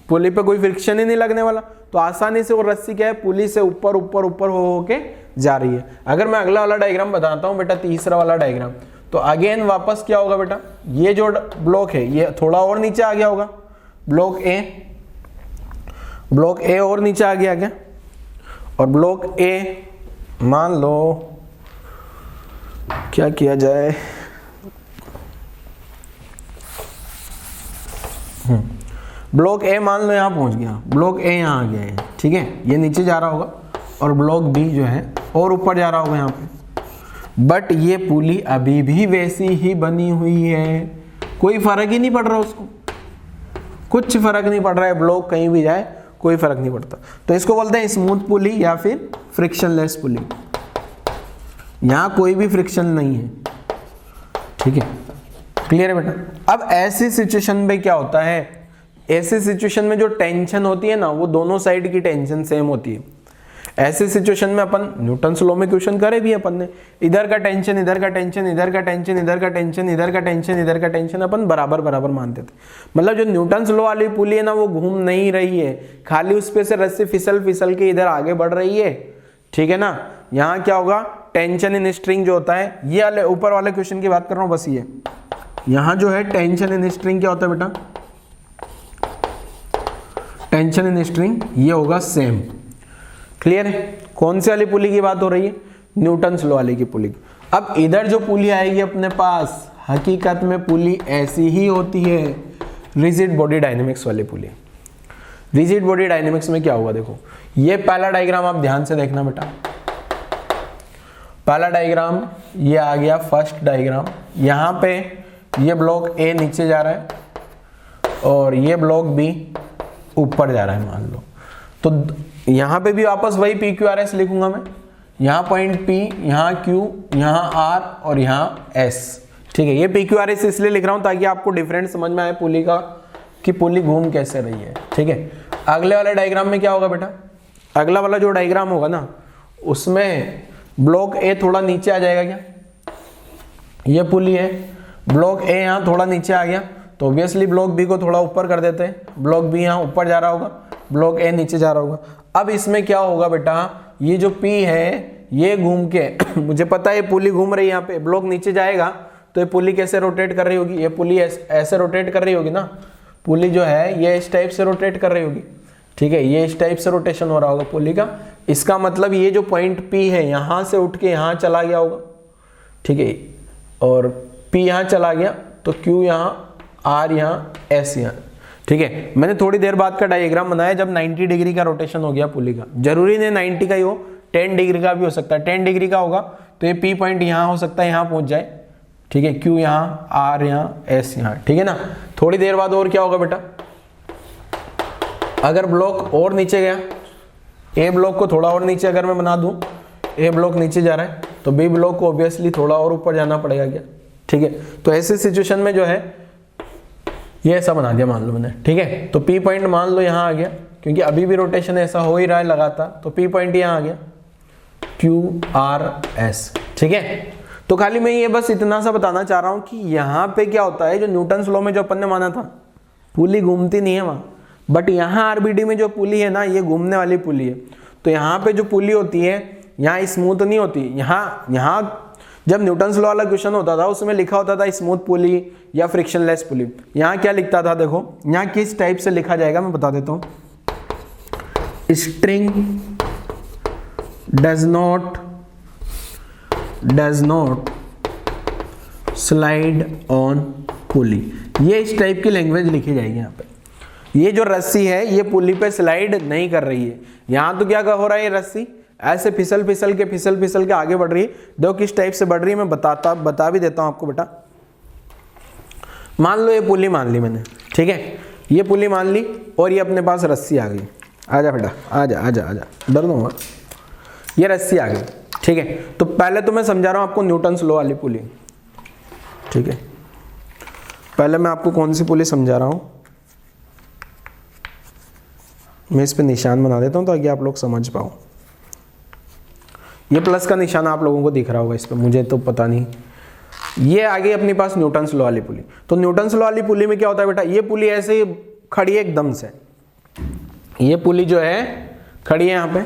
पुली पे कोई फ्रिक्शन ही नहीं लगने वाला, तो आसानी से वो रस्सी क्या है, पुली से ऊपर ऊपर ऊपर हो के जा रही है। अगर मैं अगला वाला डायग्राम बताता हूँ बेटा, तीसरा वाला डायग्राम, तो अगेन वापस क्या होगा बेटा, ये जो ब्लॉक है ये थोड़ा और नीचे आ गया होगा, ब्लॉक ए और नीचे आ गया क्या, और ब्लॉक ए मान लो क्या किया जाए, ब्लॉक ए मान लो यहाँ पहुंच गया, ब्लॉक ए यहाँ आ गया है, ठीक है। ये नीचे जा रहा होगा और ब्लॉक बी जो है और ऊपर जा रहा होगा यहाँ पे, बट ये पुली अभी भी वैसी ही बनी हुई है, कोई फर्क ही नहीं पड़ रहा उसको, कुछ फर्क नहीं पड़ रहा है, ब्लॉक कहीं भी जाए कोई फर्क नहीं पड़ता। तो इसको बोलते हैं स्मूथ पुली या फिर फ्रिक्शनलेस पुली। यहाँ कोई भी फ्रिक्शन नहीं है, ठीक है। क्लियर है बेटा। अब ऐसी सिचुएशन में क्या होता है, ऐसी सिचुएशन में जो टेंशन होती है ना, वो दोनों साइड की टेंशन सेम होती है। ऐसी सिचुएशन में अपन न्यूटन्स लॉ में क्वेश्चन करे भी अपन ने, इधर का टेंशन, इधर का टेंशन, इधर का टेंशन, इधर का टेंशन, इधर का टेंशन, इधर का टेंशन, अपन बराबर बराबर मानते थे। मतलब जो न्यूटन्स लॉ वाली पुली है ना, वो घूम नहीं रही है, खाली उस पे से रस्सी फिसल फिसल के इधर आगे बढ़ रही है, ठीक है ना। यहाँ क्या होगा, टेंशन इन स्ट्रिंग जो होता है, ये वाले ऊपर वाले क्वेश्चन की बात कर रहा हूँ बस, ये यहाँ जो है टेंशन इन स्ट्रिंग क्या होता है बेटा, टेंशन इन स्ट्रिंग ये होगा सेम। क्लियर है। कौन सी वाली पुली की बात हो रही है, न्यूटन्स लॉ वाली की पुली। अब इधर जो पुली आएगी अपने पास, हकीकत में पुली ऐसी ही होती है, रिजिड बॉडी डायनेमिक्स वाली पुली। रिजिड बॉडी डायनेमिक्स में क्या होगा, देखो ये पहला डायग्राम आप ध्यान से देखना बेटा। पहला डायग्राम ये आ गया फर्स्ट डायग्राम। यहाँ पे ये ब्लॉक ए नीचे जा रहा है और ये ब्लॉक बी ऊपर जा रहा है मान लो। तो यहाँ पे भी वापस वही पी क्यू आर एस लिखूंगा मैं। यहाँ पॉइंट पी, यहाँ क्यू, यहाँ आर और यहाँ एस। ठीक है, ये पी क्यू आर एस इसलिए लिख रहा हूँ ताकि आपको डिफरेंट समझ में आए पुली का, कि पुली घूम कैसे रही है। ठीक है, अगले वाले डायग्राम में क्या होगा बेटा, अगला वाला जो डायग्राम होगा ना उसमें ब्लॉक ए थोड़ा नीचे आ जाएगा। क्या ये पुली है, ब्लॉक ए यहाँ थोड़ा नीचे आ गया तो ऑब्वियसली ब्लॉक बी को थोड़ा ऊपर कर देते हैं। ब्लॉक बी यहाँ ऊपर जा रहा होगा, ब्लॉक ए नीचे जा रहा होगा। अब इसमें क्या होगा बेटा, ये जो पी है ये घूम के मुझे पता है ये पुली घूम रही है, यहाँ पे ब्लॉक नीचे जाएगा तो ये पुली कैसे रोटेट कर रही होगी, ये पुली ऐसे रोटेट कर रही होगी ना। पुली जो है ये इस टाइप से रोटेट कर रही होगी। ठीक है, ये इस टाइप से रोटेशन हो रहा होगा पुली का। इसका मतलब ये जो पॉइंट पी है यहाँ से उठ के यहाँ चला गया होगा। ठीक है, और पी यहाँ चला गया तो क्यू यहाँ, आर यहाँ, एस यहाँ। ठीक है, मैंने थोड़ी देर बाद का डायग्राम बनाया जब 90 डिग्री का रोटेशन हो गया पुली का। जरूरी नहीं 90 का ही हो, 10 डिग्री का भी हो सकता है। 10 डिग्री का होगा तो ये पी पॉइंट यहाँ हो सकता है, यहाँ पहुंच जाए। ठीक है, क्यू यहाँ, आर यहाँ, एस यहाँ। ठीक है ना, थोड़ी देर बाद और क्या होगा बेटा, अगर ब्लॉक और नीचे गया, ए ब्लॉक को थोड़ा और नीचे अगर मैं बना दूं, ए ब्लॉक नीचे जा रहा है तो बी ब्लॉक को ऑब्वियसली थोड़ा और ऊपर जाना पड़ेगा। क्या ठीक है, तो ऐसे सिचुएशन में जो है ये ऐसा बना दिया मान लो मैंने। ठीक है, तो पी पॉइंट मान लो यहाँ आ गया, क्योंकि अभी भी रोटेशन ऐसा हो ही रहा है लगातार, तो पी पॉइंट यहाँ आ गया, क्यू आर एस। ठीक है, तो खाली मैं ये बस इतना सा बताना चाह रहा हूँ कि यहाँ पे क्या होता है, जो न्यूटन्स लॉ में जो अपन ने माना था पुली घूमती नहीं है वहाँ, बट यहाँ आरबीडी में जो पुली है ना ये घूमने वाली पुली है। तो यहाँ पे जो पुली होती है यहाँ स्मूथ नहीं होती। यहाँ जब न्यूटन्स लॉ वाला क्वेश्चन होता था उसमें लिखा होता था स्मूथ पुली या फ्रिक्शनलेस पुली। यहाँ क्या लिखता था, देखो यहाँ किस टाइप से लिखा जाएगा मैं बता देता हूँ। String does not slide on pulley, ये इस टाइप की लैंग्वेज लिखी जाएगी यहाँ पे। ये जो रस्सी है ये पुली पे स्लाइड नहीं कर रही है। यहाँ तो क्या हो रहा है, ये रस्सी ऐसे फिसल फिसल के आगे बढ़ रही है। देखो किस टाइप से बढ़ रही है, मैं बता भी देता हूँ आपको बेटा। मान लो ये पुली मान ली मैंने। ठीक है, ये पुली मान ली और ये अपने पास रस्सी आ गई। आजा बेटा, आजा, डर दूंगा। ये रस्सी आ गई। ठीक है, तो पहले तो मैं समझा रहा हूँ आपको न्यूटन्स लॉ वाली पुली। ठीक है, पहले मैं आपको कौन सी पुली समझा रहा हूँ, मैं इस पे निशान बना देता हूँ ताकि आप लोग समझ पाओ। ये प्लस का निशान आप लोगों को दिख रहा होगा इस पे, मुझे तो पता नहीं। ये आ गई अपने पास न्यूटन्स लॉ वाली पुली। तो न्यूटन्स लॉ वाली पुली में क्या होता है बेटा, ये पुली ऐसे ही खड़ी है एकदम से। ये पुली जो है खड़ी है यहाँ पे,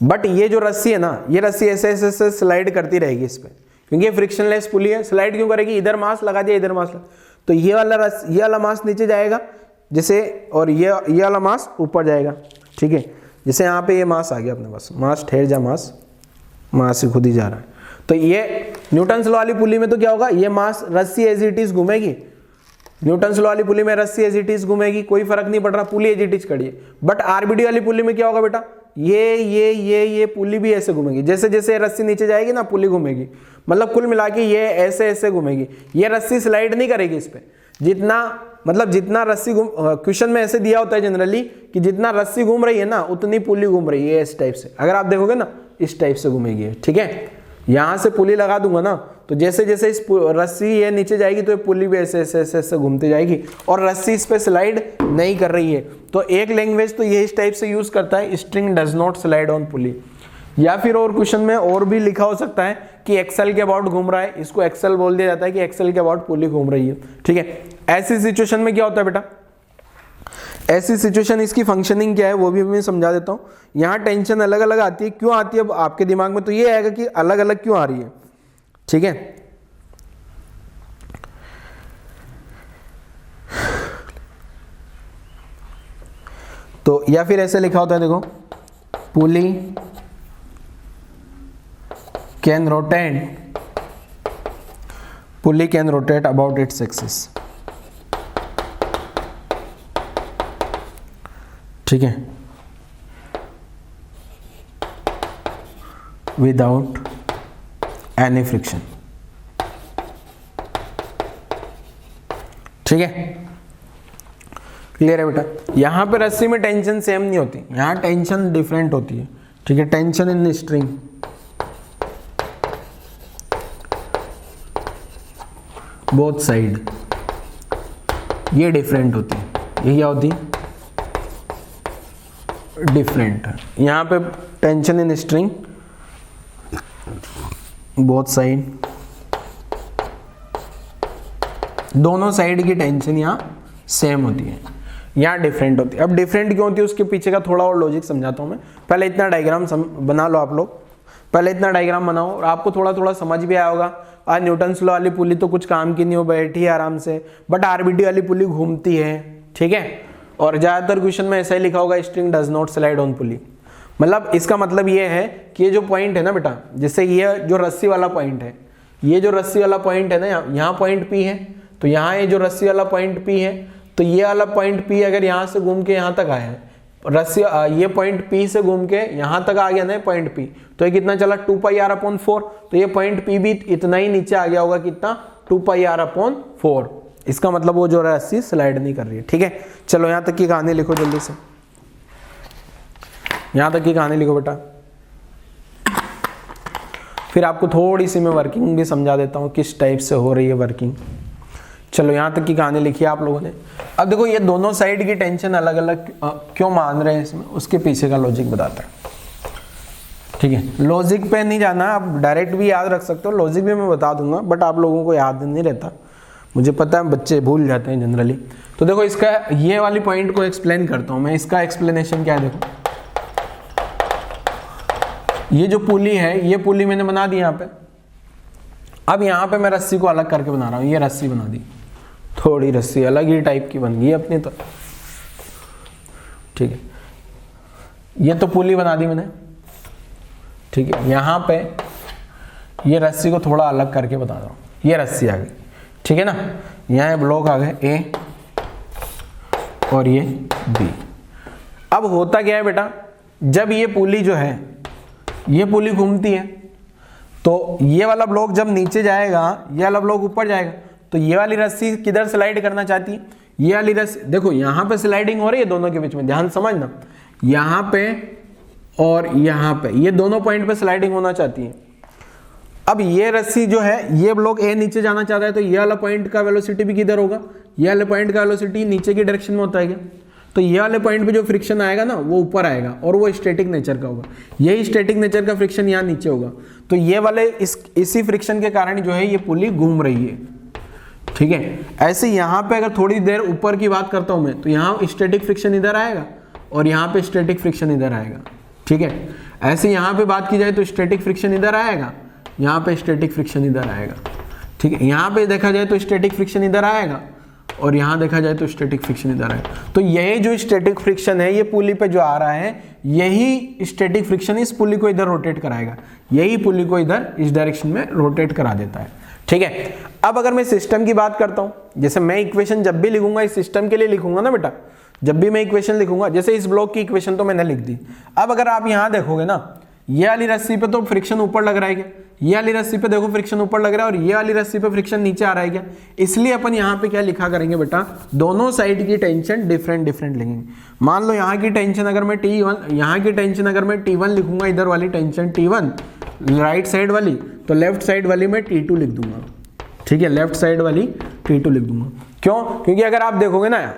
बट ये जो रस्सी है ना, ये रस्सी ऐसे ऐसे स्लाइड करती रहेगी इस पे, क्योंकि ये फ्रिक्शनलेस पुली है। स्लाइड क्यों करेगी, इधर मास लगा दिया, इधर मास लगा, तो ये वाला मास नीचे जाएगा जैसे, और ये वाला मास ऊपर जाएगा। ठीक है, जैसे यहाँ पे ये मास आ गया अपने पास, मास ठहर जा, मास से खुद ही जा रहा है। तो ये न्यूटन्स लॉ वाली पुली में तो क्या होगा, ये मास रस्सी एज इट इज घूमेगी। न्यूटन्स लॉ वाली पुली में रस्सी एज इट इज घूमेगी, कोई फर्क नहीं पड़ रहा, पुली एज इट इज खड़ी है। बट आरबीडी वाली पुली में क्या होगा बेटा, ये पुली भी ऐसे घूमेगी। जैसे जैसे रस्सी नीचे जाएगी ना पुली घूमेगी, मतलब कुल मिला के ये ऐसे ऐसे घूमेगी। ये रस्सी स्लाइड नहीं करेगी इस पे, जितना रस्सी क्वेश्चन में ऐसे दिया होता है जनरली कि जितना रस्सी घूम रही है ना उतनी पुली घूम रही है इस टाइप से। अगर आप देखोगे ना इस टाइप से घूमेगी। ठीक है, यहां से पुली लगा दूंगा ना, तो जैसे जैसे इस रस्सी ये नीचे जाएगी तो ये पुली भी ऐसे ऐसे ऐसे ऐसे घूमती जाएगी, और रस्सी इस पे स्लाइड नहीं कर रही है। तो एक लैंग्वेज तो ये इस टाइप से यूज करता है, string does not slide on pulley. या फिर और क्वेश्चन में और भी लिखा हो सकता है कि एक्सेल के अबाउट घूम रहा है, इसको एक्सेल बोल दिया जाता है कि एक्सेल के अबाउट पुली घूम रही है। ठीक है, ऐसी सिचुएशन में क्या होता है बेटा, ऐसी सिचुएशन इसकी फंक्शनिंग क्या है वो भी मैं समझा देता हूँ। यहाँ टेंशन अलग अलग आती है, क्यों आती है अब आपके दिमाग में तो ये आएगा कि अलग अलग क्यों आ रही है। ठीक है, तो या फिर ऐसे लिखा होता है, देखो pulley can rotate about its axis. ठीक है, विदाउट एनी फ्रिक्शन। ठीक है, क्लियर है बेटा। यहां पे रस्सी में टेंशन सेम नहीं होती, यहां टेंशन डिफरेंट होती है। ठीक है, tension in string both side ये डिफरेंट होती है। ये क्या होती है? डिफरेंट। यहां पे tension in string both side, दोनों साइड की टेंशन यहां सेम होती है, यहाँ डिफरेंट होती है। अब डिफरेंट क्यों होती है उसके पीछे का थोड़ा और लॉजिक समझाता हूँ मैं। पहले इतना डायग्राम बना लो आप लोग, पहले इतना डायग्राम बनाओ और आपको थोड़ा थोड़ा समझ भी आया होगा। आज न्यूटन्स लॉ वाली पुली तो कुछ काम की नहीं हो, बैठी है आराम से, बट आरबीटी वाली पुली घूमती है। ठीक है, और ज़्यादातर क्वेश्चन में ऐसा ही लिखा होगा, string does not slide on pulley. मतलब इसका मतलब ये है कि ये जो पॉइंट है ना बेटा, जैसे ये जो रस्सी वाला पॉइंट है, ये जो रस्सी वाला पॉइंट है ना, यहाँ पॉइंट पी है, तो यहाँ ये जो रस्सी वाला पॉइंट पी है, तो ये वाला पॉइंट पी अगर यहाँ से घूम के यहाँ तक आया है, रस्सी ये पॉइंट पी से घूम के यहाँ तक आ गया ना पॉइंट पी, तो ये कितना चला 2πr/4। तो ये पॉइंट पी भी इतना ही नीचे आ गया होगा, कितना 2πr/4। इसका मतलब वो जो रस्सी स्लाइड नहीं कर रही है। ठीक है, चलो यहाँ तक की कहानी लिखो जल्दी से, यहाँ तक की कहानी लिखो बेटा, फिर आपको थोड़ी सी मैं वर्किंग भी समझा देता हूँ किस टाइप से हो रही है वर्किंग। चलो यहाँ तक की कहानी लिखी है आप लोगों ने। अब देखो ये दोनों साइड की टेंशन अलग अलग क्यों मान रहे हैं इसमें, उसके पीछे का लॉजिक बताता है। ठीक है, लॉजिक पे नहीं जाना, आप डायरेक्ट भी याद रख सकते हो, लॉजिक भी मैं बता दूंगा, बट आप लोगों को याद नहीं रहता, मुझे पता है बच्चे भूल जाते हैं जनरली। तो देखो इसका ये वाली पॉइंट को एक्सप्लेन करता हूँ मैं, इसका एक्सप्लेनेशन क्या है। देखो ये जो पुली है, ये पुली मैंने बना दी यहाँ पे। अब यहाँ पे मैं रस्सी को अलग करके बना रहा हूँ, ये रस्सी बना दी, थोड़ी रस्सी अलग ही टाइप की बन गई अपनी तो। ठीक है, ये तो पुली बना दी मैंने। ठीक है, यहाँ पे ये रस्सी को थोड़ा अलग करके बता रहा हूँ, ये रस्सी आ गई। ठीक है ना, यहाँ ब्लॉक आ गए ए और ये बी। अब होता क्या है बेटा, जब ये पुली जो है, ये पुली घूमती है, तो ये वाला ब्लॉक जब नीचे जाएगा, ये वाला ब्लॉक ऊपर जाएगा, तो ये वाली रस्सी किधर स्लाइड करना चाहती है, ये वाली रस्सी। देखो यहाँ पे स्लाइडिंग हो रही है दोनों के बीच में, ध्यान समझना, यहाँ पे और यहाँ पे, ये दोनों पॉइंट पे स्लाइडिंग होना चाहती है। अब ये रस्सी जो है, ये ब्लॉक ए नीचे जाना चाहता है, तो ये वाला पॉइंट का वेलोसिटी भी किधर होगा, ये वाले पॉइंट का वेलोसिटी नीचे की डायरेक्शन में होता है क्या, तो ये वाले पॉइंट पे जो फ्रिक्शन आएगा ना वो ऊपर आएगा और वो स्टैटिक नेचर का होगा। यही स्टैटिक नेचर का फ्रिक्शन यहाँ नीचे होगा, तो ये वाले इसी फ्रिक्शन के कारण जो है ये पुली घूम रही है। ठीक है, ऐसे यहाँ पे अगर थोड़ी देर ऊपर की बात करता हूँ मैं, तो यहाँ स्टैटिक फ्रिक्शन इधर आएगा और यहाँ पे स्टैटिक फ्रिक्शन इधर आएगा। ठीक है, ऐसे यहाँ पे बात की जाए तो स्टैटिक फ्रिक्शन इधर आएगा, यहाँ पे स्टैटिक फ्रिक्शन इधर आएगा। ठीक है, यहाँ पे देखा जाए तो स्टैटिक फ्रिक्शन इधर आएगा और यहाँ देखा जाए तो स्टैटिक फ्रिक्शन इधर आएगा। तो यही जो स्टैटिक फ्रिक्शन है, ये पुली पे जो आ रहा है, यही स्टैटिक फ्रिक्शन इस पुली को इधर रोटेट कराएगा, यही पुली को इधर इस डायरेक्शन में रोटेट करा देता है। ठीक है, अब अगर मैं सिस्टम की बात करता हूँ, जैसे मैं इक्वेशन जब भी लिखूंगा इस सिस्टम के लिए लिखूंगा ना बेटा, जब भी मैं इक्वेशन लिखूंगा, जैसे इस ब्लॉक की इक्वेशन तो मैंने लिख दी। अब अगर आप यहाँ देखोगे ना, ये वाली रस्सी पे तो फ्रिक्शन ऊपर लग रहा है क्या, ये वाली रस्सी पे देखो फ्रिक्शन ऊपर लग रहा है और ये वाली रस्सी पे फ्रिक्शन नीचे आ रहा है क्या, इसलिए अपन यहाँ पे क्या लिखा करेंगे बेटा, दोनों साइड की टेंशन डिफरेंट डिफरेंट लिखेंगे। मान लो यहाँ की टेंशन अगर मैं T1, यहाँ की टेंशन अगर मैं T1 लिखूंगा, इधर वाली टेंशन T1 राइट साइड वाली, तो लेफ्ट साइड वाली मैं T2 लिख दूंगा। ठीक है, लेफ्ट साइड वाली T2 लिख दूंगा। क्यों, क्योंकि अगर आप देखोगे ना,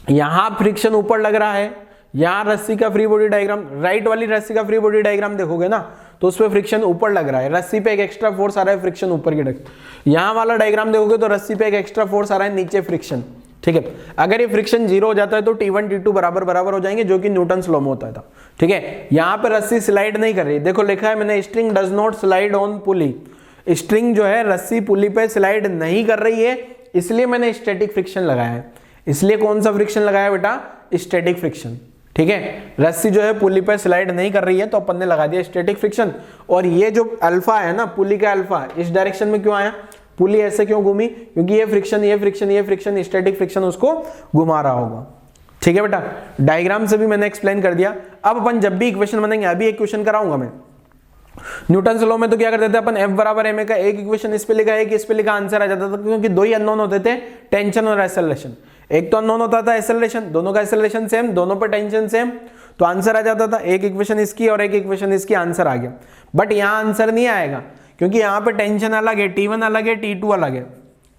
यहाँ फ्रिक्शन ऊपर लग रहा है, यहाँ रस्सी का फ्री बॉडी डायग्राम, राइट वाली रस्सी का फ्री बॉडी डायग्राम देखोगे ना, तो उसपे फ्रिक्शन ऊपर लग रहा है, रस्सी पे एक एक्स्ट्रा फोर्स आ रहा है, फ्रिक्शन ऊपर की डायरेक्शन। यहाँ वाला डायग्राम देखोगे तो रस्सी पे एक एक्स्ट्रा फोर्स आ रहा है, नीचे फ्रिक्शन। ठीक है, अगर ये फ्रिक्शन 0 हो जाता है तो T1 T2 बराबर बराबर हो जाएंगे, जो कि न्यूटन्स लॉ में होता था। ठीक है, यहाँ पे रस्सी स्लाइड नहीं कर रही, देखो लिखा है मैंने, string does not slide on pulley. String जो है रस्सी पुली पे स्लाइड नहीं कर रही है, इसलिए मैंने स्टैटिक फ्रिक्शन लगाया है। इसलिए कौन सा फ्रिक्शन लगाया बेटा, स्टैटिक फ्रिक्शन। ठीक है, रस्सी जो है पुली पे स्लाइड नहीं कर रही है, तो अपन ने लगा दिया स्टैटिक फ्रिक्शन। और ये जो अल्फा है ना, पुली का अल्फा इस डायरेक्शन में क्यों आया, पुली ऐसे क्यों घूमी, क्योंकि ये फ्रिक्शन ये फ्रिक्शन ये फ्रिक्शन स्टैटिक फ्रिक्शन उसको घुमा रहा होगा। ठीक है बेटा, डायग्राम से भी मैंने एक्सप्लेन कर दिया। अब अपन जब भी इक्वेशन बनेंगे, अभी एक क्वेश्चन कराऊंगा मैं न्यूटन लॉ में, तो क्या करते थे अपन, F बराबर ma का एक इक्वेशन इस पे लिखा, एक इस पे लिखा, आंसर आ जाता था, क्योंकि दो ही अननोन होते थे, टेंशन और एक्सेलरेशन। एक तो अननोन होता था एक्सेलरेशन, दोनों का एक्सेलरेशन सेम, दोनों पे टेंशन सेम, तो आंसर आ जाता था। एक इक्वेशन इसकी और एक इक्वेशन इसकी, आंसर आ गया। बट यहाँ आंसर नहीं आएगा, क्योंकि यहाँ पे टेंशन अलग है, T1 अलग है, T2 अलग है,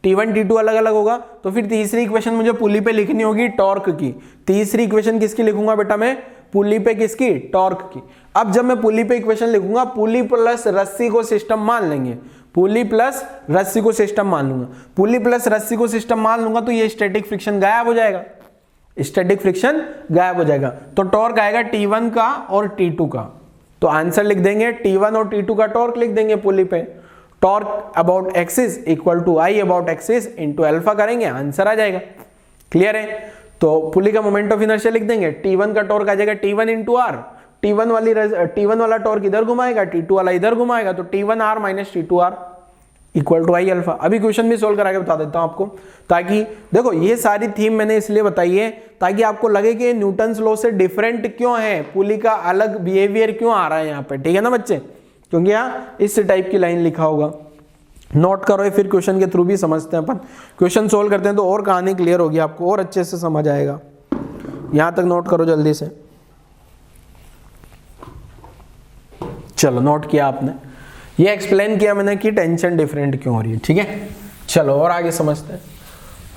T1 T2 अलग अलग होगा। तो फिर तीसरी इक्वेशन मुझे पुली पे लिखनी होगी, टॉर्क की। तीसरी इक्वेशन किसकी लिखूंगा बेटा मैं, पुली पे किसकी, टॉर्क की। अब जब मैं पुली पे इक्वेशन लिखूंगा, पुली प्लस रस्सी को सिस्टम मान लेंगे, पुली प्लस रस्सी को सिस्टम मान लूंगा, पुली प्लस रस्सी को सिस्टम मान लूंगा, तो ये स्टैटिक फ्रिक्शन गायब हो जाएगा, स्टैटिक फ्रिक्शन गायब हो जाएगा। तो टॉर्क आएगा T1 का और T2 का। तो आंसर लिख देंगे T1 और T2 का टॉर्क लिख देंगे पुली पे, torque about axis equal to I about axis into alpha करेंगे, आंसर आ जाएगा। क्लियर है? तो पुली का मोमेंट ऑफ इनर्शिया लिख देंगे, T1 का टॉर्क आ जाएगा T1 इंटू आर, T1 वाला टॉर्क इधर घुमाएगा, T2 वाला इधर घुमाएगा, तो T1R minus T2R equal to I alpha. अभी क्वेश्चन भी सोल्व करा के बता देता हूं आपको, ताकि देखो ये सारी थीम मैंने इसलिए बताई है ताकि आपको लगे कि न्यूटन्स लॉ से डिफरेंट क्यों है, पुली का अलग बिहेवियर क्यों आ रहा है यहाँ पे। ठीक है ना बच्चे, क्योंकि यहाँ इस टाइप की लाइन लिखा होगा। नोट करो, फिर क्वेश्चन के थ्रू भी समझते हैं अपन, क्वेश्चन सोल्व करते हैं तो और कहानी क्लियर होगी आपको, और अच्छे से समझ आएगा। यहां तक नोट करो जल्दी से। चलो नोट किया आपने, ये एक्सप्लेन किया मैंने कि टेंशन डिफरेंट क्यों हो रही है। ठीक है, चलो और आगे समझते हैं।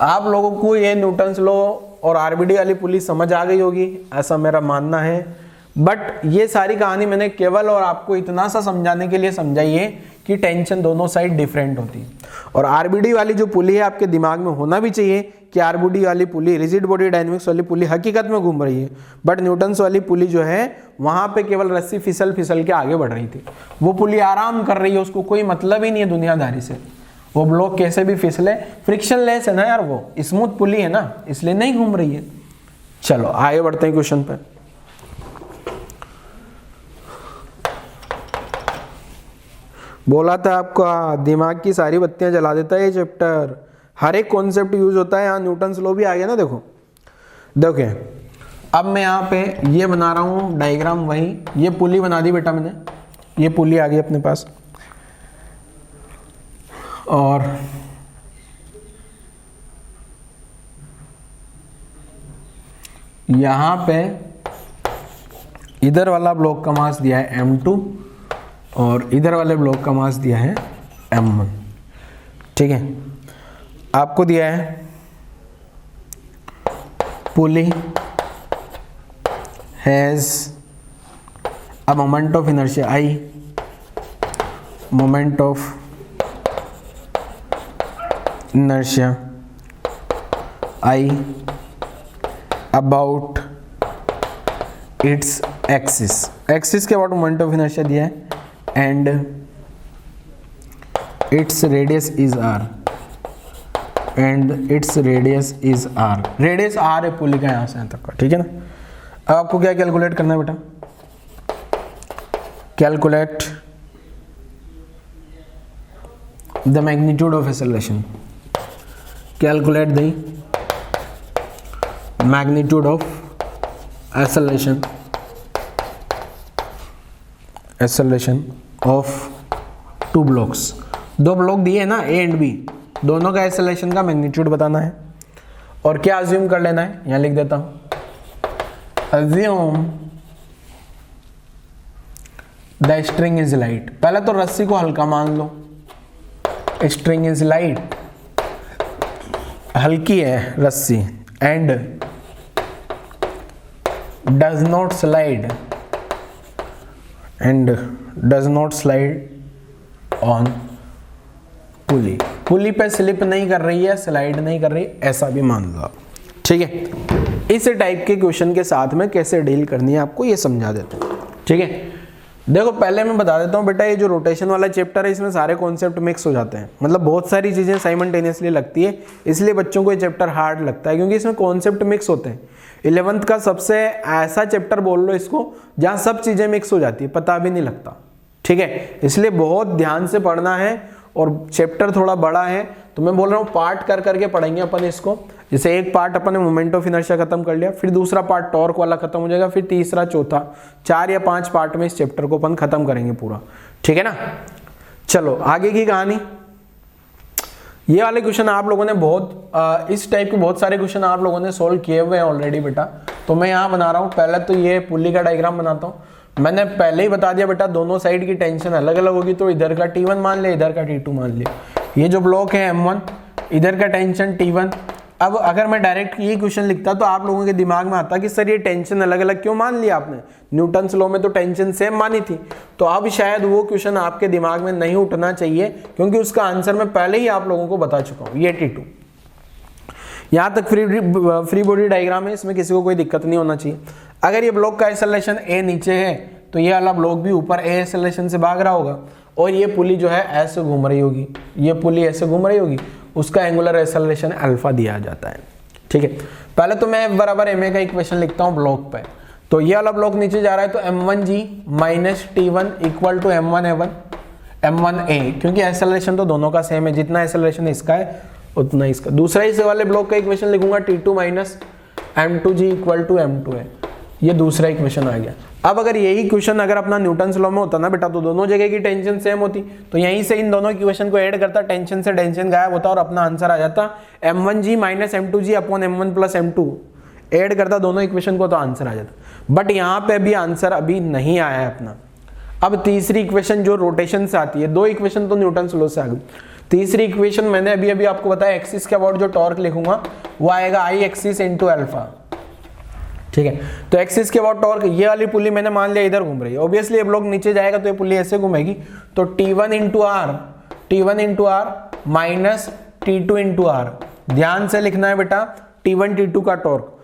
आप लोगों को ये न्यूटन्स लॉ और आरबीडी वाली पुली समझ आ गई होगी, ऐसा मेरा मानना है। बट ये सारी कहानी मैंने केवल और आपको इतना सा समझाने के लिए समझाई है कि टेंशन दोनों साइड डिफरेंट होती है। और आरबीडी वाली जो पुली है आपके दिमाग में होना भी चाहिए कि आरबीडी वाली पुली, रिजिड बॉडी डायनेमिक्स वाली पुली हकीकत में घूम रही है, बट न्यूटन्स वाली पुली जो है वहां पे केवल रस्सी फिसल फिसल के आगे बढ़ रही थी। वो पुली आराम कर रही है, उसको कोई मतलब ही नहीं है दुनियादारी से, वो ब्लॉक कैसे भी फिसले, फ्रिक्शन लेस है ना यार, वो स्मूथ पुली है ना, इसलिए नहीं घूम रही है। चलो आगे बढ़ते हैं क्वेश्चन पे। बोला था आपका दिमाग की सारी बत्तियां जला देता है ये चैप्टर, हर एक कॉन्सेप्ट यूज होता है। यहाँ न्यूटन्स लॉ भी आ गया ना, देखो अब मैं यहाँ पे ये बना रहा हूँ डायग्राम, वही ये पुली बना दी बेटा मैंने, ये पुली आ गई अपने पास, और यहाँ पे इधर वाला ब्लॉक का मास दिया है M2 और इधर वाले ब्लॉक का मास दिया है M1। ठीक है, आपको दिया है pulley has a moment of inertia I, moment of inertia I about its axis, axis के अबाउट मोमेंट ऑफ इनर्शिया दिया है, and its radius is R, and its radius is R, radius R है पुली का यहाँ से यहाँ तक का। ठीक है ना, अब आपको क्या कैलकुलेट करना है बेटा, calculate the magnitude of acceleration, calculate the magnitude of acceleration, acceleration of two blocks, दो ब्लॉक दिए हैं ना A एंड B, दोनों का एक्सेलरेशन का मैग्नीट्यूड बताना है। और क्या अज्यूम कर लेना है, यहां लिख देता हूं, assume the string is light. पहले तो रस्सी को हल्का मान लो, स्ट्रिंग इज लाइट, हल्की है रस्सी, and does not slide, and does not slide on pulley, pulley pay slip नहीं कर रही है, स्लाइड नहीं कर रही, ऐसा भी मान लो आप। ठीक है, इस टाइप के क्वेश्चन के साथ में कैसे डील करनी है आपको ये समझा देता हूं। ठीक है, देखो पहले मैं बता देता हूं बेटा, ये जो रोटेशन वाला चैप्टर है इसमें सारे कॉन्सेप्ट मिक्स हो जाते हैं, मतलब बहुत सारी चीजें साइमल्टेनियसली लगती है, इसलिए बच्चों को ये चैप्टर हार्ड लगता है, क्योंकि इसमें कॉन्सेप्ट मिक्स होते हैं। 11th का सबसे ऐसा चैप्टर बोल लो इसको जहां सब चीजें मिक्स हो जाती है, पता भी नहीं लगता। ठीक है, इसलिए बहुत ध्यान से पढ़ना है, और चैप्टर थोड़ा बड़ा है तो मैं बोल रहा हूँ पार्ट कर करके पढ़ेंगे अपन इसको, जैसे एक पार्ट अपन ने मोमेंट ऑफ इनर्शिया खत्म कर लिया, फिर दूसरा पार्ट टॉर्क वाला खत्म हो जाएगा, फिर तीसरा चौथा, 4 या 5 पार्ट में इस चैप्टर को अपन खत्म करेंगे पूरा, ठीक है ना। चलो आगे की कहानी। ये वाले क्वेश्चन आप लोगों ने बहुत इस टाइप के बहुत सारे क्वेश्चन आप लोगों ने सोल्व किए हुए हैं ऑलरेडी बेटा। तो मैं यहाँ बना रहा हूँ, पहले तो ये पुल्ली का डायग्राम बनाता हूँ। मैंने पहले ही बता दिया बेटा दोनों साइड की टेंशन अलग अलग होगी, तो इधर का T1 मान लिया, इधर का T2 मान लिया। ये जो ब्लॉक है M1, इधर का टेंशन T1। अब अगर मैं डायरेक्ट ये क्वेश्चन लिखता तो आप लोगों के दिमाग में आता कि सर ये टेंशन अलग अलग क्यों मान लिया आपने, न्यूटन्स लॉ में तो टेंशन सेम मानी थी। तो अब शायद वो क्वेश्चन आपके दिमाग में नहीं उठना चाहिए, क्योंकि उसका आंसर मैं पहले ही आप लोगों को बता चुका हूँ। ये T2 यहाँ तक फ्री बॉडी डायग्राम है, इसमें किसी को कोई दिक्कत नहीं होना चाहिए। अगर ये ब्लॉक का एक्सेलरेशन A नीचे है तो ये वाला ब्लॉक भी ऊपर A एक्सेलरेशन से भाग रहा होगा, और ये पुली जो है ऐसे घूम रही होगी, ये पुली ऐसे घूम रही होगी, उसका एंगुलर एक्सेलरेशन अल्फा दिया जाता है, ठीक है। पहले तो मैं F बराबर ma का इक्वेशन लिखता हूँ ब्लॉक पे। तो ये वाला ब्लॉक नीचे जा रहा है, तो m1g minus T1 equal to m1a, क्योंकि एक्सेलरेशन तो दोनों का सेम है, जितना एक्सेलरेशन इसका है उतना इसका। दूसरा इस वाले ब्लॉक का इक्वेशन लिखूंगा T2 minus m2g equal to m2a, ये दूसरा इक्वेशन आ गया। अब अगर यही क्वेश्चन अगर अपना न्यूटन्स लॉ में होता ना बेटा, तो दोनों जगह की टेंशन सेम होती, तो यहीं से इन दोनों इक्वेशन को ऐड करता, टेंशन से टेंशन गायब होता और अपना आंसर आ जाता m1g minus m2g upon m1 plus m2, add करता दोनों इक्वेशन को तो आंसर आ जाता। बट यहाँ पे भी आंसर अभी नहीं आया है अपना। अब तीसरी इक्वेशन जो रोटेशन से आती है, दो इक्वेशन तो न्यूटन्स लॉ से आ गई, तीसरी इक्वेशन मैंने अभी आपको बताया एक्सिस के अबाउट जो टॉर्क लिखूंगा वो आएगा I एक्सिस इंटू अल्फा, ठीक है। तो एक्सिस के अबाउट टॉर्क, ये वाली पुली मैंने मान लिया इधर घूम रही है, ऑब्वियसली ये ब्लॉक नीचे जाएगा तो ये पुली ऐसे घूमेगी, तो T1 into R minus T2 into R. ध्यान से लिखना है बेटा T1 T2 का टॉर्क,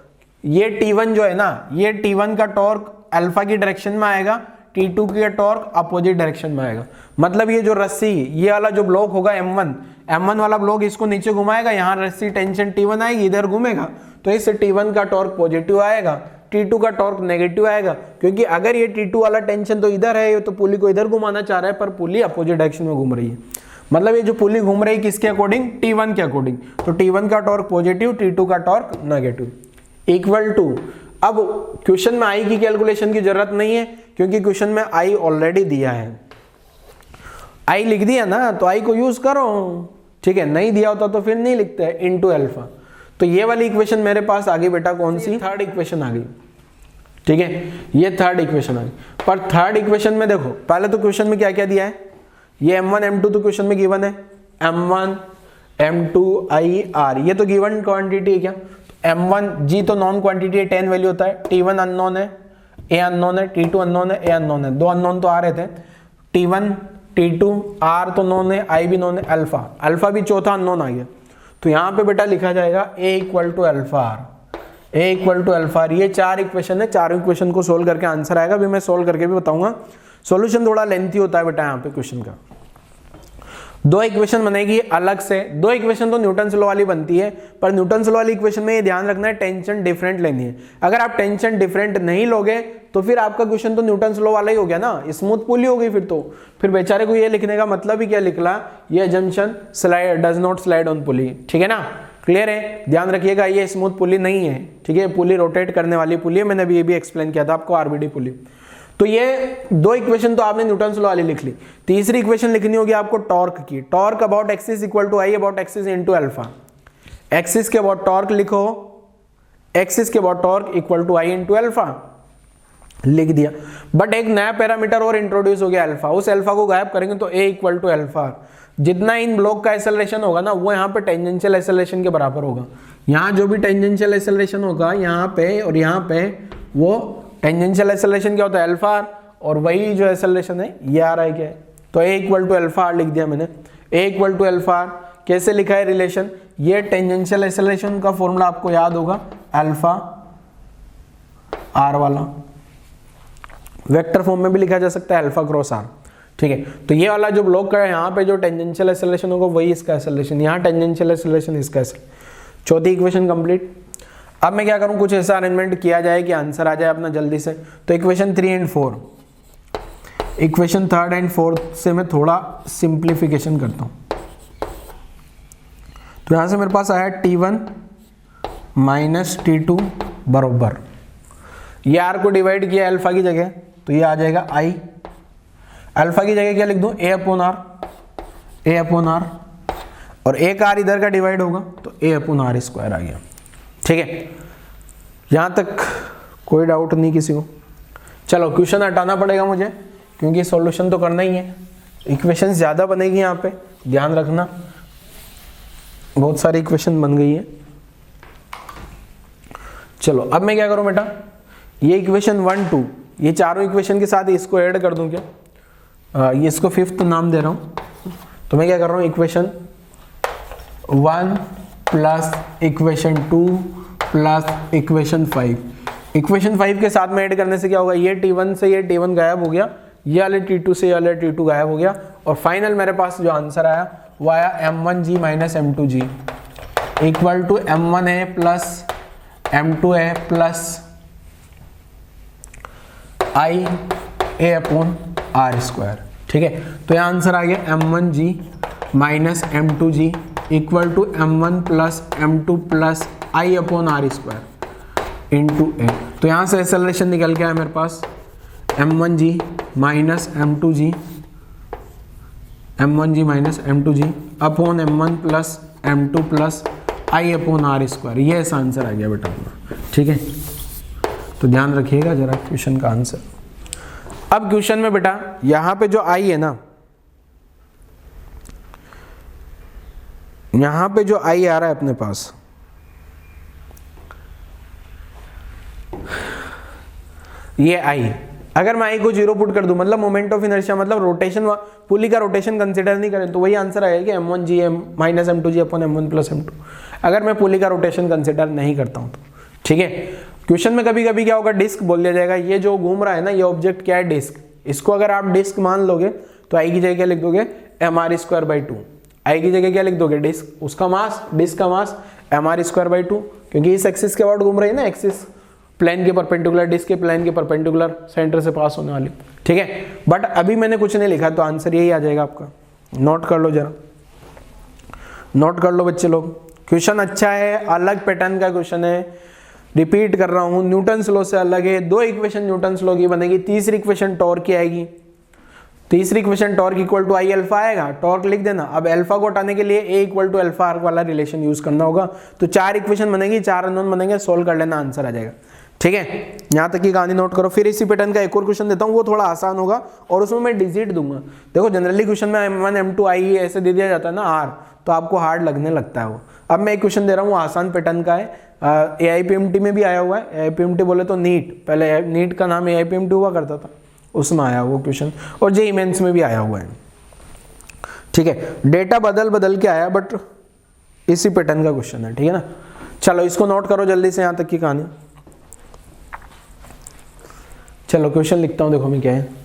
ये T1 जो है ना, ये T1 का टॉर्क अल्फा की डायरेक्शन में आएगा, T2 की टॉर्क अपोजिट डायरेक्शन में आएगा। मतलब ये जो रस्सी, ये वाला जो ब्लॉक होगा M1 वाला ब्लॉक इसको नीचे घुमाएगा, यहाँ रस्सी टेंशन T1 आएगी, इधर घूमेगा, तो इस T1 का टॉर्क पॉजिटिव आएगा, T2 का टॉर्क नेगेटिव आएगा, क्योंकि अगर ये T2 वाला टेंशन तो इधर है, तो पुली को इधर घुमाना चाह रहा है, पर पुली अपोजिट डायरेक्शन में घूम रही है। मतलब ये जो पुली घूम रही है किसके अकॉर्डिंग, T1 के अकॉर्डिंग, तो T1 का टॉर्क पॉजिटिव, T2 का टॉर्क नेगेटिव, इक्वल टू। अब क्वेश्चन में I की कैलकुलेशन की जरूरत नहीं है, क्योंकि क्वेश्चन में I ऑलरेडी दिया है, I लिख दिया ना, तो I को यूज करो, ठीक है। नहीं दिया होता तो फिर नहीं लिखते हैं, इंटू अल्फा। तो ये वाली इक्वेशन मेरे पास आ गई बेटा, कौन सी, थर्ड इक्वेशन आ गई, ठीक है। ये थर्ड इक्वेशन आ गई, पर थर्ड इक्वेशन में देखो, पहले तो क्वेश्चन में क्या क्या दिया है, ये m1 m2 तो क्वेश्चन में गिवन है, m1 m2 I r, ये तो गिवन क्वांटिटी है क्या, m1 g तो नॉन क्वांटिटी है, 10 वैल्यू होता है, T1 अननोन है, a अननोन है, T2 अननोन है, a अननोन है, दो अननोन तो आ रहे थे, T1 T2 r तो नॉन है, I भी नॉन है, अल्फा भी चौथा अननोन आ गया। तो यहाँ पे बेटा लिखा जाएगा a equal to alpha R, ये चार इक्वेशन है, चारों इक्वेशन को सोल्व करके आंसर आएगा। अभी मैं सोल्व करके भी बताऊंगा, सॉल्यूशन थोड़ा लेंथी होता है बेटा यहाँ पे क्वेश्चन का। दो इक्वेशन बनेगी अलग से, दो इक्वेशन तो न्यूटन्स लॉ वाली बनती है, पर न्यूटन्स लॉ वाली इक्वेशन में ये ध्यान रखना है टेंशन डिफरेंट लेनी है। अगर आप टेंशन डिफरेंट नहीं लोगे तो फिर आपका क्वेश्चन तो न्यूटन्स लॉ वाला ही हो गया ना, स्मूथ पुली हो गई फिर बेचारे को ये लिखने का मतलब ही क्या निकला, ये junction slide does not slide on pulley, ठीक है ना, क्लियर है। ध्यान रखिएगा ये स्मूथ पुली नहीं है, ठीक है, पुली रोटेट करने वाली पुली है, मैंने अभी ये भी एक्सप्लेन किया था आपको, आरबीडी पुली। तो ये दो इक्वेशन तो आपने न्यूटन्स लॉ वाली लिख ली। तीसरी इक्वेशन लिखनी होगी आपको टॉर्क की, torque about axis equal to I about axis into alpha. Axis के अबाउट टॉर्क लिखो, एक्सिस के about torque equal to I into alpha, लिख दिया। बट एक नया पैरामीटर और इंट्रोड्यूस हो गया अल्फा, उस अल्फा को गायब करेंगे तो A इक्वल टू अल्फा। जितना इन ब्लॉक का एक्सेलरेशन होगा ना, वो यहाँ पे टेंजेंशियल एक्सेलरेशन के बराबर होगा। यहाँ जो भी टेंजेंशियल एक्सेलरेशन होगा यहाँ पे और यहाँ पे, वो टेंजेंशियल एक्सेलरेशन क्या होता है अल्फा आर, और वही जो एक्सेलरेशन है ये आ रहा है क्या है, तो A equal to alpha R लिख दिया मैंने। A equal to alpha R कैसे लिखा है रिलेशन, ये टेंजेंशियल एक्सेलरेशन का फॉर्मूला आपको याद होगा, अल्फा आर वाला, वेक्टर फॉर्म में भी लिखा जा सकता है अल्फा क्रॉस आर, ठीक है। तो ये वाला जो ब्लॉक का है यहाँ पे जो टेंजेंशियल एक्सेलरेशन होगा वही इसका एक्सेलरेशन, यहाँ टेंजेंशियल एक्सेलरेशन इसका एक्सेलरेशन। चौथी इक्वेशन कंप्लीट। अब मैं क्या करूं, कुछ ऐसा अरेंजमेंट किया जाए कि आंसर आ जाए अपना जल्दी से। तो इक्वेशन 3 एंड 4, इक्वेशन 3 एंड 4 से मैं थोड़ा सिंप्लीफिकेशन करता हूं। तो यहां से मेरे पास आया T1 माइनस T2 बरोबर, ये आर को डिवाइड किया अल्फा की जगह तो ये आ जाएगा आई, अल्फा की जगह क्या लिख दूं, ए अपॉन आर, और एक आर इधर का डिवाइड होगा तो ए अपॉन आर स्क्वायर आ गया। ठीक है, यहां तक कोई डाउट नहीं किसी को। चलो क्वेश्चन हटाना पड़ेगा मुझे क्योंकि सॉल्यूशन तो करना ही है, इक्वेशन ज़्यादा बनेगी यहाँ पे, ध्यान रखना, बहुत सारी इक्वेशन बन गई है। चलो अब मैं क्या करूं बेटा, ये इक्वेशन 1 2 ये चारों इक्वेशन के साथ इसको ऐड कर दूं क्या, ये इसको फिफ्थ नाम दे रहा हूं, तो मैं क्या कर रहा हूं, equation 1 plus equation 2 plus equation 5, equation 5 के साथ में ऐड करने से क्या होगा, ये T1 से ये T1 गायब हो गया, ये वाले T2 से ये वाले T2 गायब हो गया, और फाइनल मेरे पास जो आंसर आया वो आया m1g minus m2g equal to m1a plus m2a plus I A upon R square. ठीक है, तो यह आंसर आ गया m1g minus m2g equal to m1 plus m2 plus I upon R square into A. तो यहाँ से एक्सेलरेशन निकल के आया मेरे पास m1g minus m2g minus m2g upon m1 plus m2 plus I upon R square, ये ऐसा आंसर आ गया बेटा अपना। ठीक है, तो ध्यान रखिएगा जरा क्वेश्चन का आंसर। अब क्वेश्चन में बेटा यहां पे जो आई है ना, यहां पे जो आई आ रहा है अपने पास, ये आई, अगर मैं आई को 0 पुट कर दूं, मतलब मोमेंट ऑफ इनर्शिया, मतलब रोटेशन, पुली का रोटेशन कंसीडर नहीं करें तो वही आंसर आएगा कि m1g minus m2g upon m1 plus m2, अगर मैं पुली का रोटेशन कंसीडर नहीं करता हूं तो। ठीक है, क्वेश्चन में कभी कभी क्या होगा, डिस्क बोल दिया जाएगा, ये जो घूम रहा है ना, ये ऑब्जेक्ट क्या है, डिस्क, इसको अगर आप डिस्क मान लोगे तो आई की जगह क्या लिख दोगे, mr²/2, आई की जगह क्या लिख दोगे, डिस्क, उसका मास, डिस्क का मास mr²/2, क्योंकि इस एक्सिस के अबाउट घूम रही है ना, एक्सिस प्लेन के परपेंडिकुलर, डिस्क के प्लेन के परपेंडिकुलर, सेंटर से पास होने वाली। ठीक है, बट अभी मैंने कुछ नहीं लिखा तो आंसर यही आ जाएगा आपका, नोट कर लो जरा, नोट कर लो बच्चे लोग। क्वेश्चन अच्छा है, अलग पैटर्न का क्वेश्चन है, रिपीट कर रहा हूं, न्यूटन्स लॉ से अलग है, 2 इक्वेशन न्यूटन्स लॉ की बनेगी, तीसरी इक्वेशन टॉर्क की आएगी, तीसरी equation torque equal to I alpha आएगा, टॉर्क लिख देना। अब अल्फा को हटाने के लिए A equal to alpha R वाला रिलेशन यूज करना होगा, तो 4 इक्वेशन बनेगी, 4 अननोन बनेंगे, सोल्व कर लेना, आंसर आ जाएगा। ठीक है, यहां तक की कहानी नोट करो। फिर इसी पैटर्न का एक और क्वेश्चन देता हूं, वो थोड़ा आसान होगा और उसमें मैं डिजिट दूंगा। देखो जनरली क्वेश्चन में m1 m2 आई ऐसे दे दिया जाता है ना r, तो आपको हार्ड लगने लगता है वो। अब मैं एक क्वेश्चन दे रहा हूँ, आसान पैटर्न का है, AIPMT में भी आया हुआ है, AIPMT बोले तो नीट, पहले नीट का नाम AIPMT हुआ करता था, उसमें आया वो क्वेश्चन, और JEE मेंस में भी आया हुआ है। ठीक है, डेटा बदल के आया बट इसी पैटर्न का क्वेश्चन है। ठीक है ना, चलो इसको नोट करो जल्दी से, यहां तक की कहानी। चलो क्वेश्चन लिखता हूं, देखो मैं क्या है।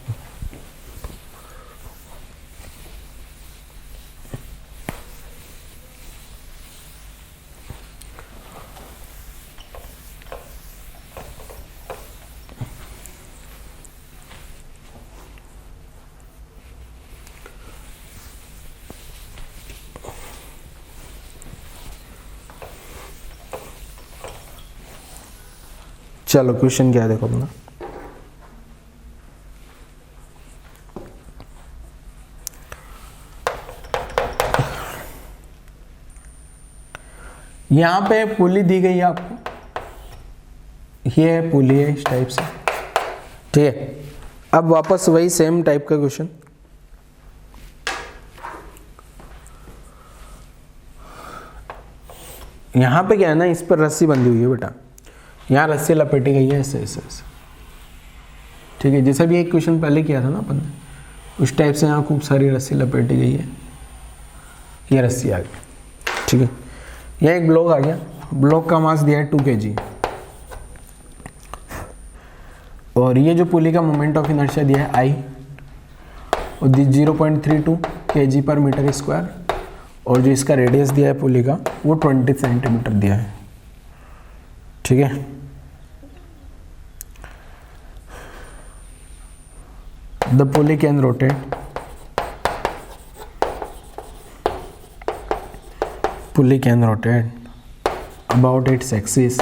चलो क्वेश्चन क्या है देखो अपना, यहां पे पुली दी गई है आपको, ये पुली है इस टाइप से। ठीक है, अब वापस वही सेम टाइप का क्वेश्चन, यहां पे क्या है ना, इस पर रस्सी बंधी हुई है बेटा, यहाँ रस्सी लपेटी गई है ऐसे ऐसे ऐसे। ठीक है, जैसा भी एक क्वेश्चन पहले किया था ना अपन ने, उस टाइप से यहाँ खूब सारी रस्सी लपेटी गई है, ये रस्सी आ गई। ठीक है, यह एक ब्लॉक आ गया, ब्लॉक का मास दिया है 2 kg, और ये जो पुली का मोमेंट ऑफ इनर्शिया दिया है I, और 0.32 kg/m², और जो इसका रेडियस दिया है पुली का वो 20 सेंटीमीटर दिया है। ठीक है, the pulley can rotate, pulley can rotate about its axis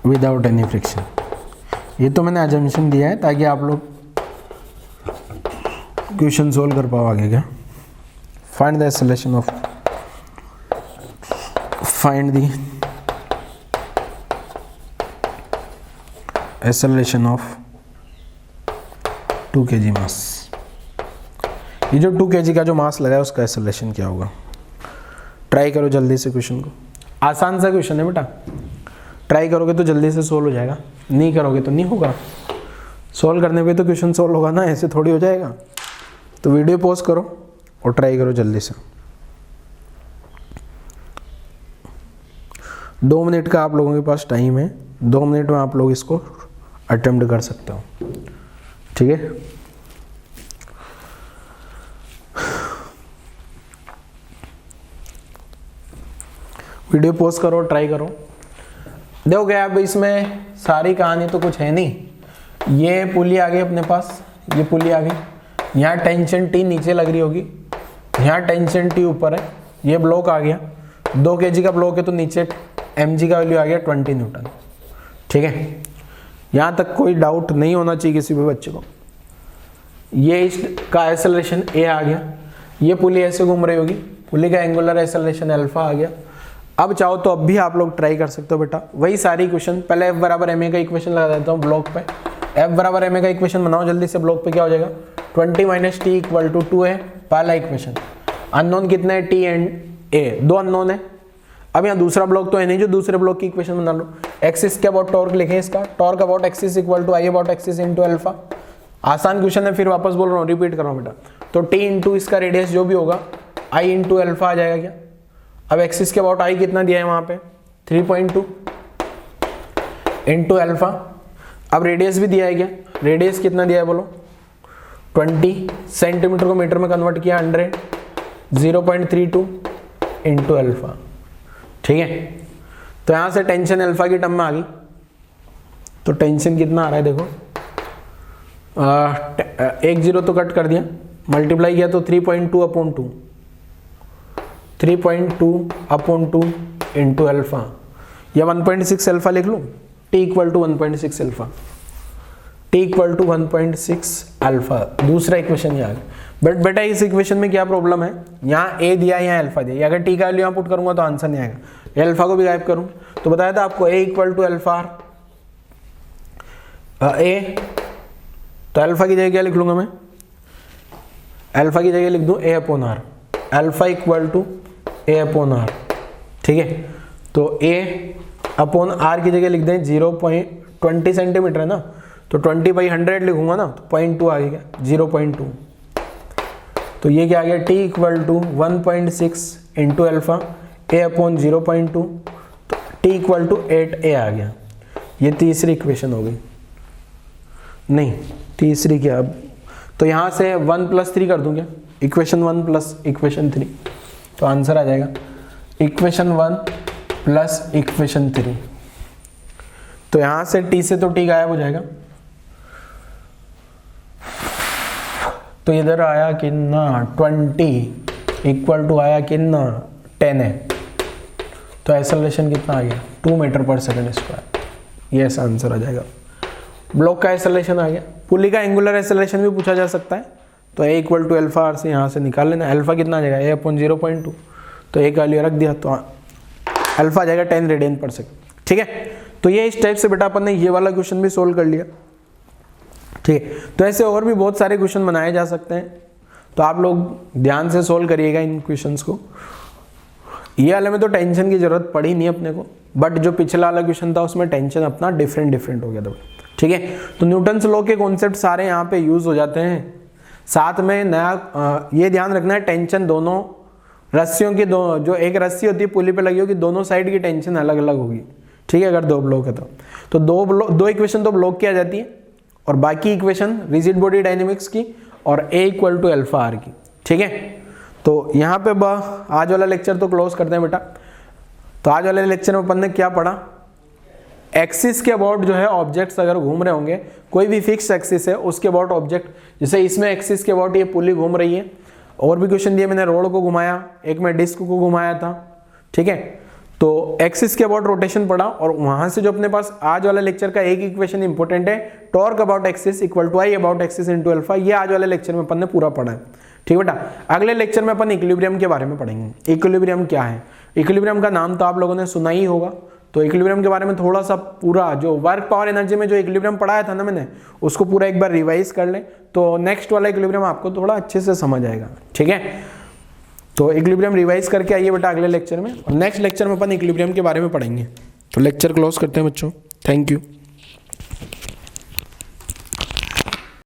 without any friction. ये तो मैंने अजम्पशन दिया है ताकि आप लोग क्वेश्चन सोल्व कर पाओ आगे क्या। Find the acceleration of, find the acceleration of 2 kg मास। ये जो 2 kg का जो मास लगा है उसका एक्सेलरेशन क्या होगा। ट्राई करो जल्दी से क्वेश्चन को, आसान सा क्वेश्चन है बेटा, ट्राई करोगे तो जल्दी से सोल्व हो जाएगा, नहीं करोगे तो नहीं होगा। सोल्व करने पे तो क्वेश्चन सोल्व होगा ना, ऐसे थोड़ी हो जाएगा। तो वीडियो पॉज करो और ट्राई करो जल्दी से। 2 मिनट का आप लोगों के पास टाइम है, 2 मिनट में आप लोग इसको अटेम्प्ट कर सकते हो, ठीक है। वीडियो पॉज करो, ट्राई करो। देखोगे अब इसमें सारी कहानी तो कुछ है नहीं। ये पुली आ गई अपने पास, ये पुली आ गई, यहाँ टेंशन टी नीचे लग रही होगी, यहाँ टेंशन टी ऊपर है, ये ब्लॉक आ गया, 2 kg का ब्लॉक है तो नीचे mg का वैल्यू आ गया 20 न्यूटन, ठीक है। यहाँ तक कोई डाउट नहीं होना चाहिए किसी भी बच्चे को। ये इसका एक्सेलरेशन a आ गया, ये पुली ऐसे घूम रही होगी, पुली का एंगुलर एक्सेलरेशन अल्फा आ गया। अब चाहो तो अब भी आप लोग ट्राई कर सकते हो बेटा, वही सारी इक्वेशन। पहले F बराबर ma का इक्वेशन लगा देता हूँ ब्लॉक पे। F बराबर ma का इक्वेशन बनाओ जल्दी से, ब्लॉक पे क्या हो जाएगा 20 - t = 2 है पहला इक्वेशन। अननोन कितना है t एंड a, 2 अननोन है। अब यहाँ दूसरा ब्लॉक तो है नहीं जो दूसरे ब्लॉक की इक्वेशन बना लो। एक्सिस के अबाउट टॉर्क लिखें इसका, torque about axis = I about axis × alpha. आसान क्वेश्चन है, फिर वापस बोल रहा हूँ, रिपीट कर रहा हूँ बेटा। तो t इंटू इसका रेडियस जो भी होगा I × अल्फा आ जाएगा क्या। अब एक्सिस के अबाउट I कितना दिया है वहाँ पे 3.2 इंटू अल्फा। अब रेडियस भी दिया है क्या, रेडियस कितना दिया है बोलो 20, सेंटीमीटर को मीटर में कन्वर्ट किया 100, 0.32 इंटू अल्फा, ठीक है। तो यहाँ से टेंशन अल्फा की टर्म में आ गई, तो टेंशन कितना आ रहा है देखो, 1 0 तो कट कर दिया, मल्टीप्लाई किया तो 3.2/2, 3.2/2 इंटू अल्फा, या 1.6 अल्फा लिख लूँ, t = 1.6 अल्फा, t = 1.6 अल्फा। दूसरा इक्वेशन ये आ गया। बट बेटा इस इक्वेशन में क्या प्रॉब्लम है, यहाँ a दिया है, यहाँ अल्फा दिया। अगर t का वैल्यू यहाँ पुट करूंगा तो आंसर नहीं आएगा। अल्फा को भी गायब करूं तो बताया था आपको a = अल्फा a, तो अल्फा की जगह क्या लिख लूंगा मैं, अल्फा की जगह लिख दूं a/r, अल्फा = a/r, ठीक है। तो a/r की जगह लिख दें 0.20 सेंटीमीटर है ना, तो 20/100 लिखूंगा ना, तो 0.2 आ गया 0.2। तो ये क्या आ गया t = 1.6 इंटू अल्फा a/0.2, तो t = 8a आ गया। ये तीसरी इक्वेशन हो गई, नहीं तीसरी क्या, अब तो यहाँ से 1 + 3 कर दूं क्या, इक्वेशन 1 प्लस इक्वेशन 3, तो आंसर आ जाएगा इक्वेशन 1 प्लस इक्वेशन 3। तो यहाँ से t से तो t गायब हो जाएगा, तो इधर आया कितना 20 इक्वल आया कितना 10 है। तो एक्सेलरेशन कितना आ गया 2 मीटर/सेकंड²। ये ऐसा आंसर आ जाएगा। ब्लॉक का एक्सेलरेशन आ गया। पुली का एंगुलर एक्सेलरेशन भी पूछा जा सकता है, तो a = अल्फा r से यहाँ से निकाल लेना। अल्फा कितना आ जाएगा a/0.2, तो एक वैल्यू रख दिया तो अल्फा आ जाएगा 10 रेडियन/सेकंड, ठीक है। तो ये इस टाइप से बेटा अपन ने ये वाला क्वेश्चन भी सोल्व कर लिया, ठीक है। तो ऐसे और भी बहुत सारे क्वेश्चन बनाए जा सकते हैं, तो आप लोग ध्यान से सोल्व करिएगा इन क्वेश्चंस को। ये वाले में तो टेंशन की जरूरत पड़ी नहीं अपने को, बट जो पिछला वाला क्वेश्चन था उसमें टेंशन अपना डिफरेंट हो गया था, ठीक है। तो न्यूटन्स लॉ के कॉन्सेप्ट सारे यहाँ पे यूज हो जाते हैं। साथ में नया ये ध्यान रखना है, टेंशन दोनों रस्सियों की जो एक रस्सी होती है पुली पे लगी होगी, दोनों साइड की टेंशन अलग अलग होगी, ठीक है। अगर 2 ब्लॉक है तो 2 इक्वेशन तो ब्लॉक की आ जाती है, और बाकी इक्वेशन रिजिड बॉडी डायनेमिक्स की और a = अल्फा r की, ठीक है। तो यहाँ पे आज वाला लेक्चर तो क्लोज करते हैं बेटा। तो आज वाले लेक्चर में अपन ने क्या पढ़ा, एक्सिस के अबाउट जो है ऑब्जेक्ट्स अगर घूम रहे होंगे, कोई भी फिक्स एक्सिस है उसके अबाउट ऑब्जेक्ट, जैसे इसमें एक्सिस के अबाउट ये पुली घूम रही है और भी क्वेश्चन दिए मैंने, रोड को घुमाया, एक में डिस्क को घुमाया था, ठीक है। तो एक्सिस के अबाउट रोटेशन पढ़ा, और वहां से जो अपने पास आज वाला लेक्चर का एक इक्वेशन इंपॉर्टेंट है, torque about axis equal to I about axis into alpha, ये आज वाले लेक्चर में अपन ने पूरा पढ़ा है, ठीक बेटा। अगले लेक्चर में अपन इक्विलिब्रियम के बारे में पढ़ेंगे। इक्विलिब्रियम क्या है? इक्विलिब्रियम का नाम तो आप लोगों ने सुना ही होगा, तो इक्विलिब्रियम के बारे में थोड़ा सा पूरा जो वर्क पावर एनर्जी में जो इक्विलिब्रियम पढ़ाया था ना मैंने, उसको पूरा एक बार रिवाइज कर ले, तो नेक्स्ट वाला इक्विलिब्रियम आपको थोड़ा अच्छे से समझ आएगा, ठीक है। तो इक्विलिब्रियम रिवाइज करके आइए बेटा अगले लेक्चर में, और नेक्स्ट लेक्चर में अपन इक्विलिब्रियम के बारे में पढ़ेंगे। तो लेक्चर क्लोज करते हैं बच्चों, थैंक यू।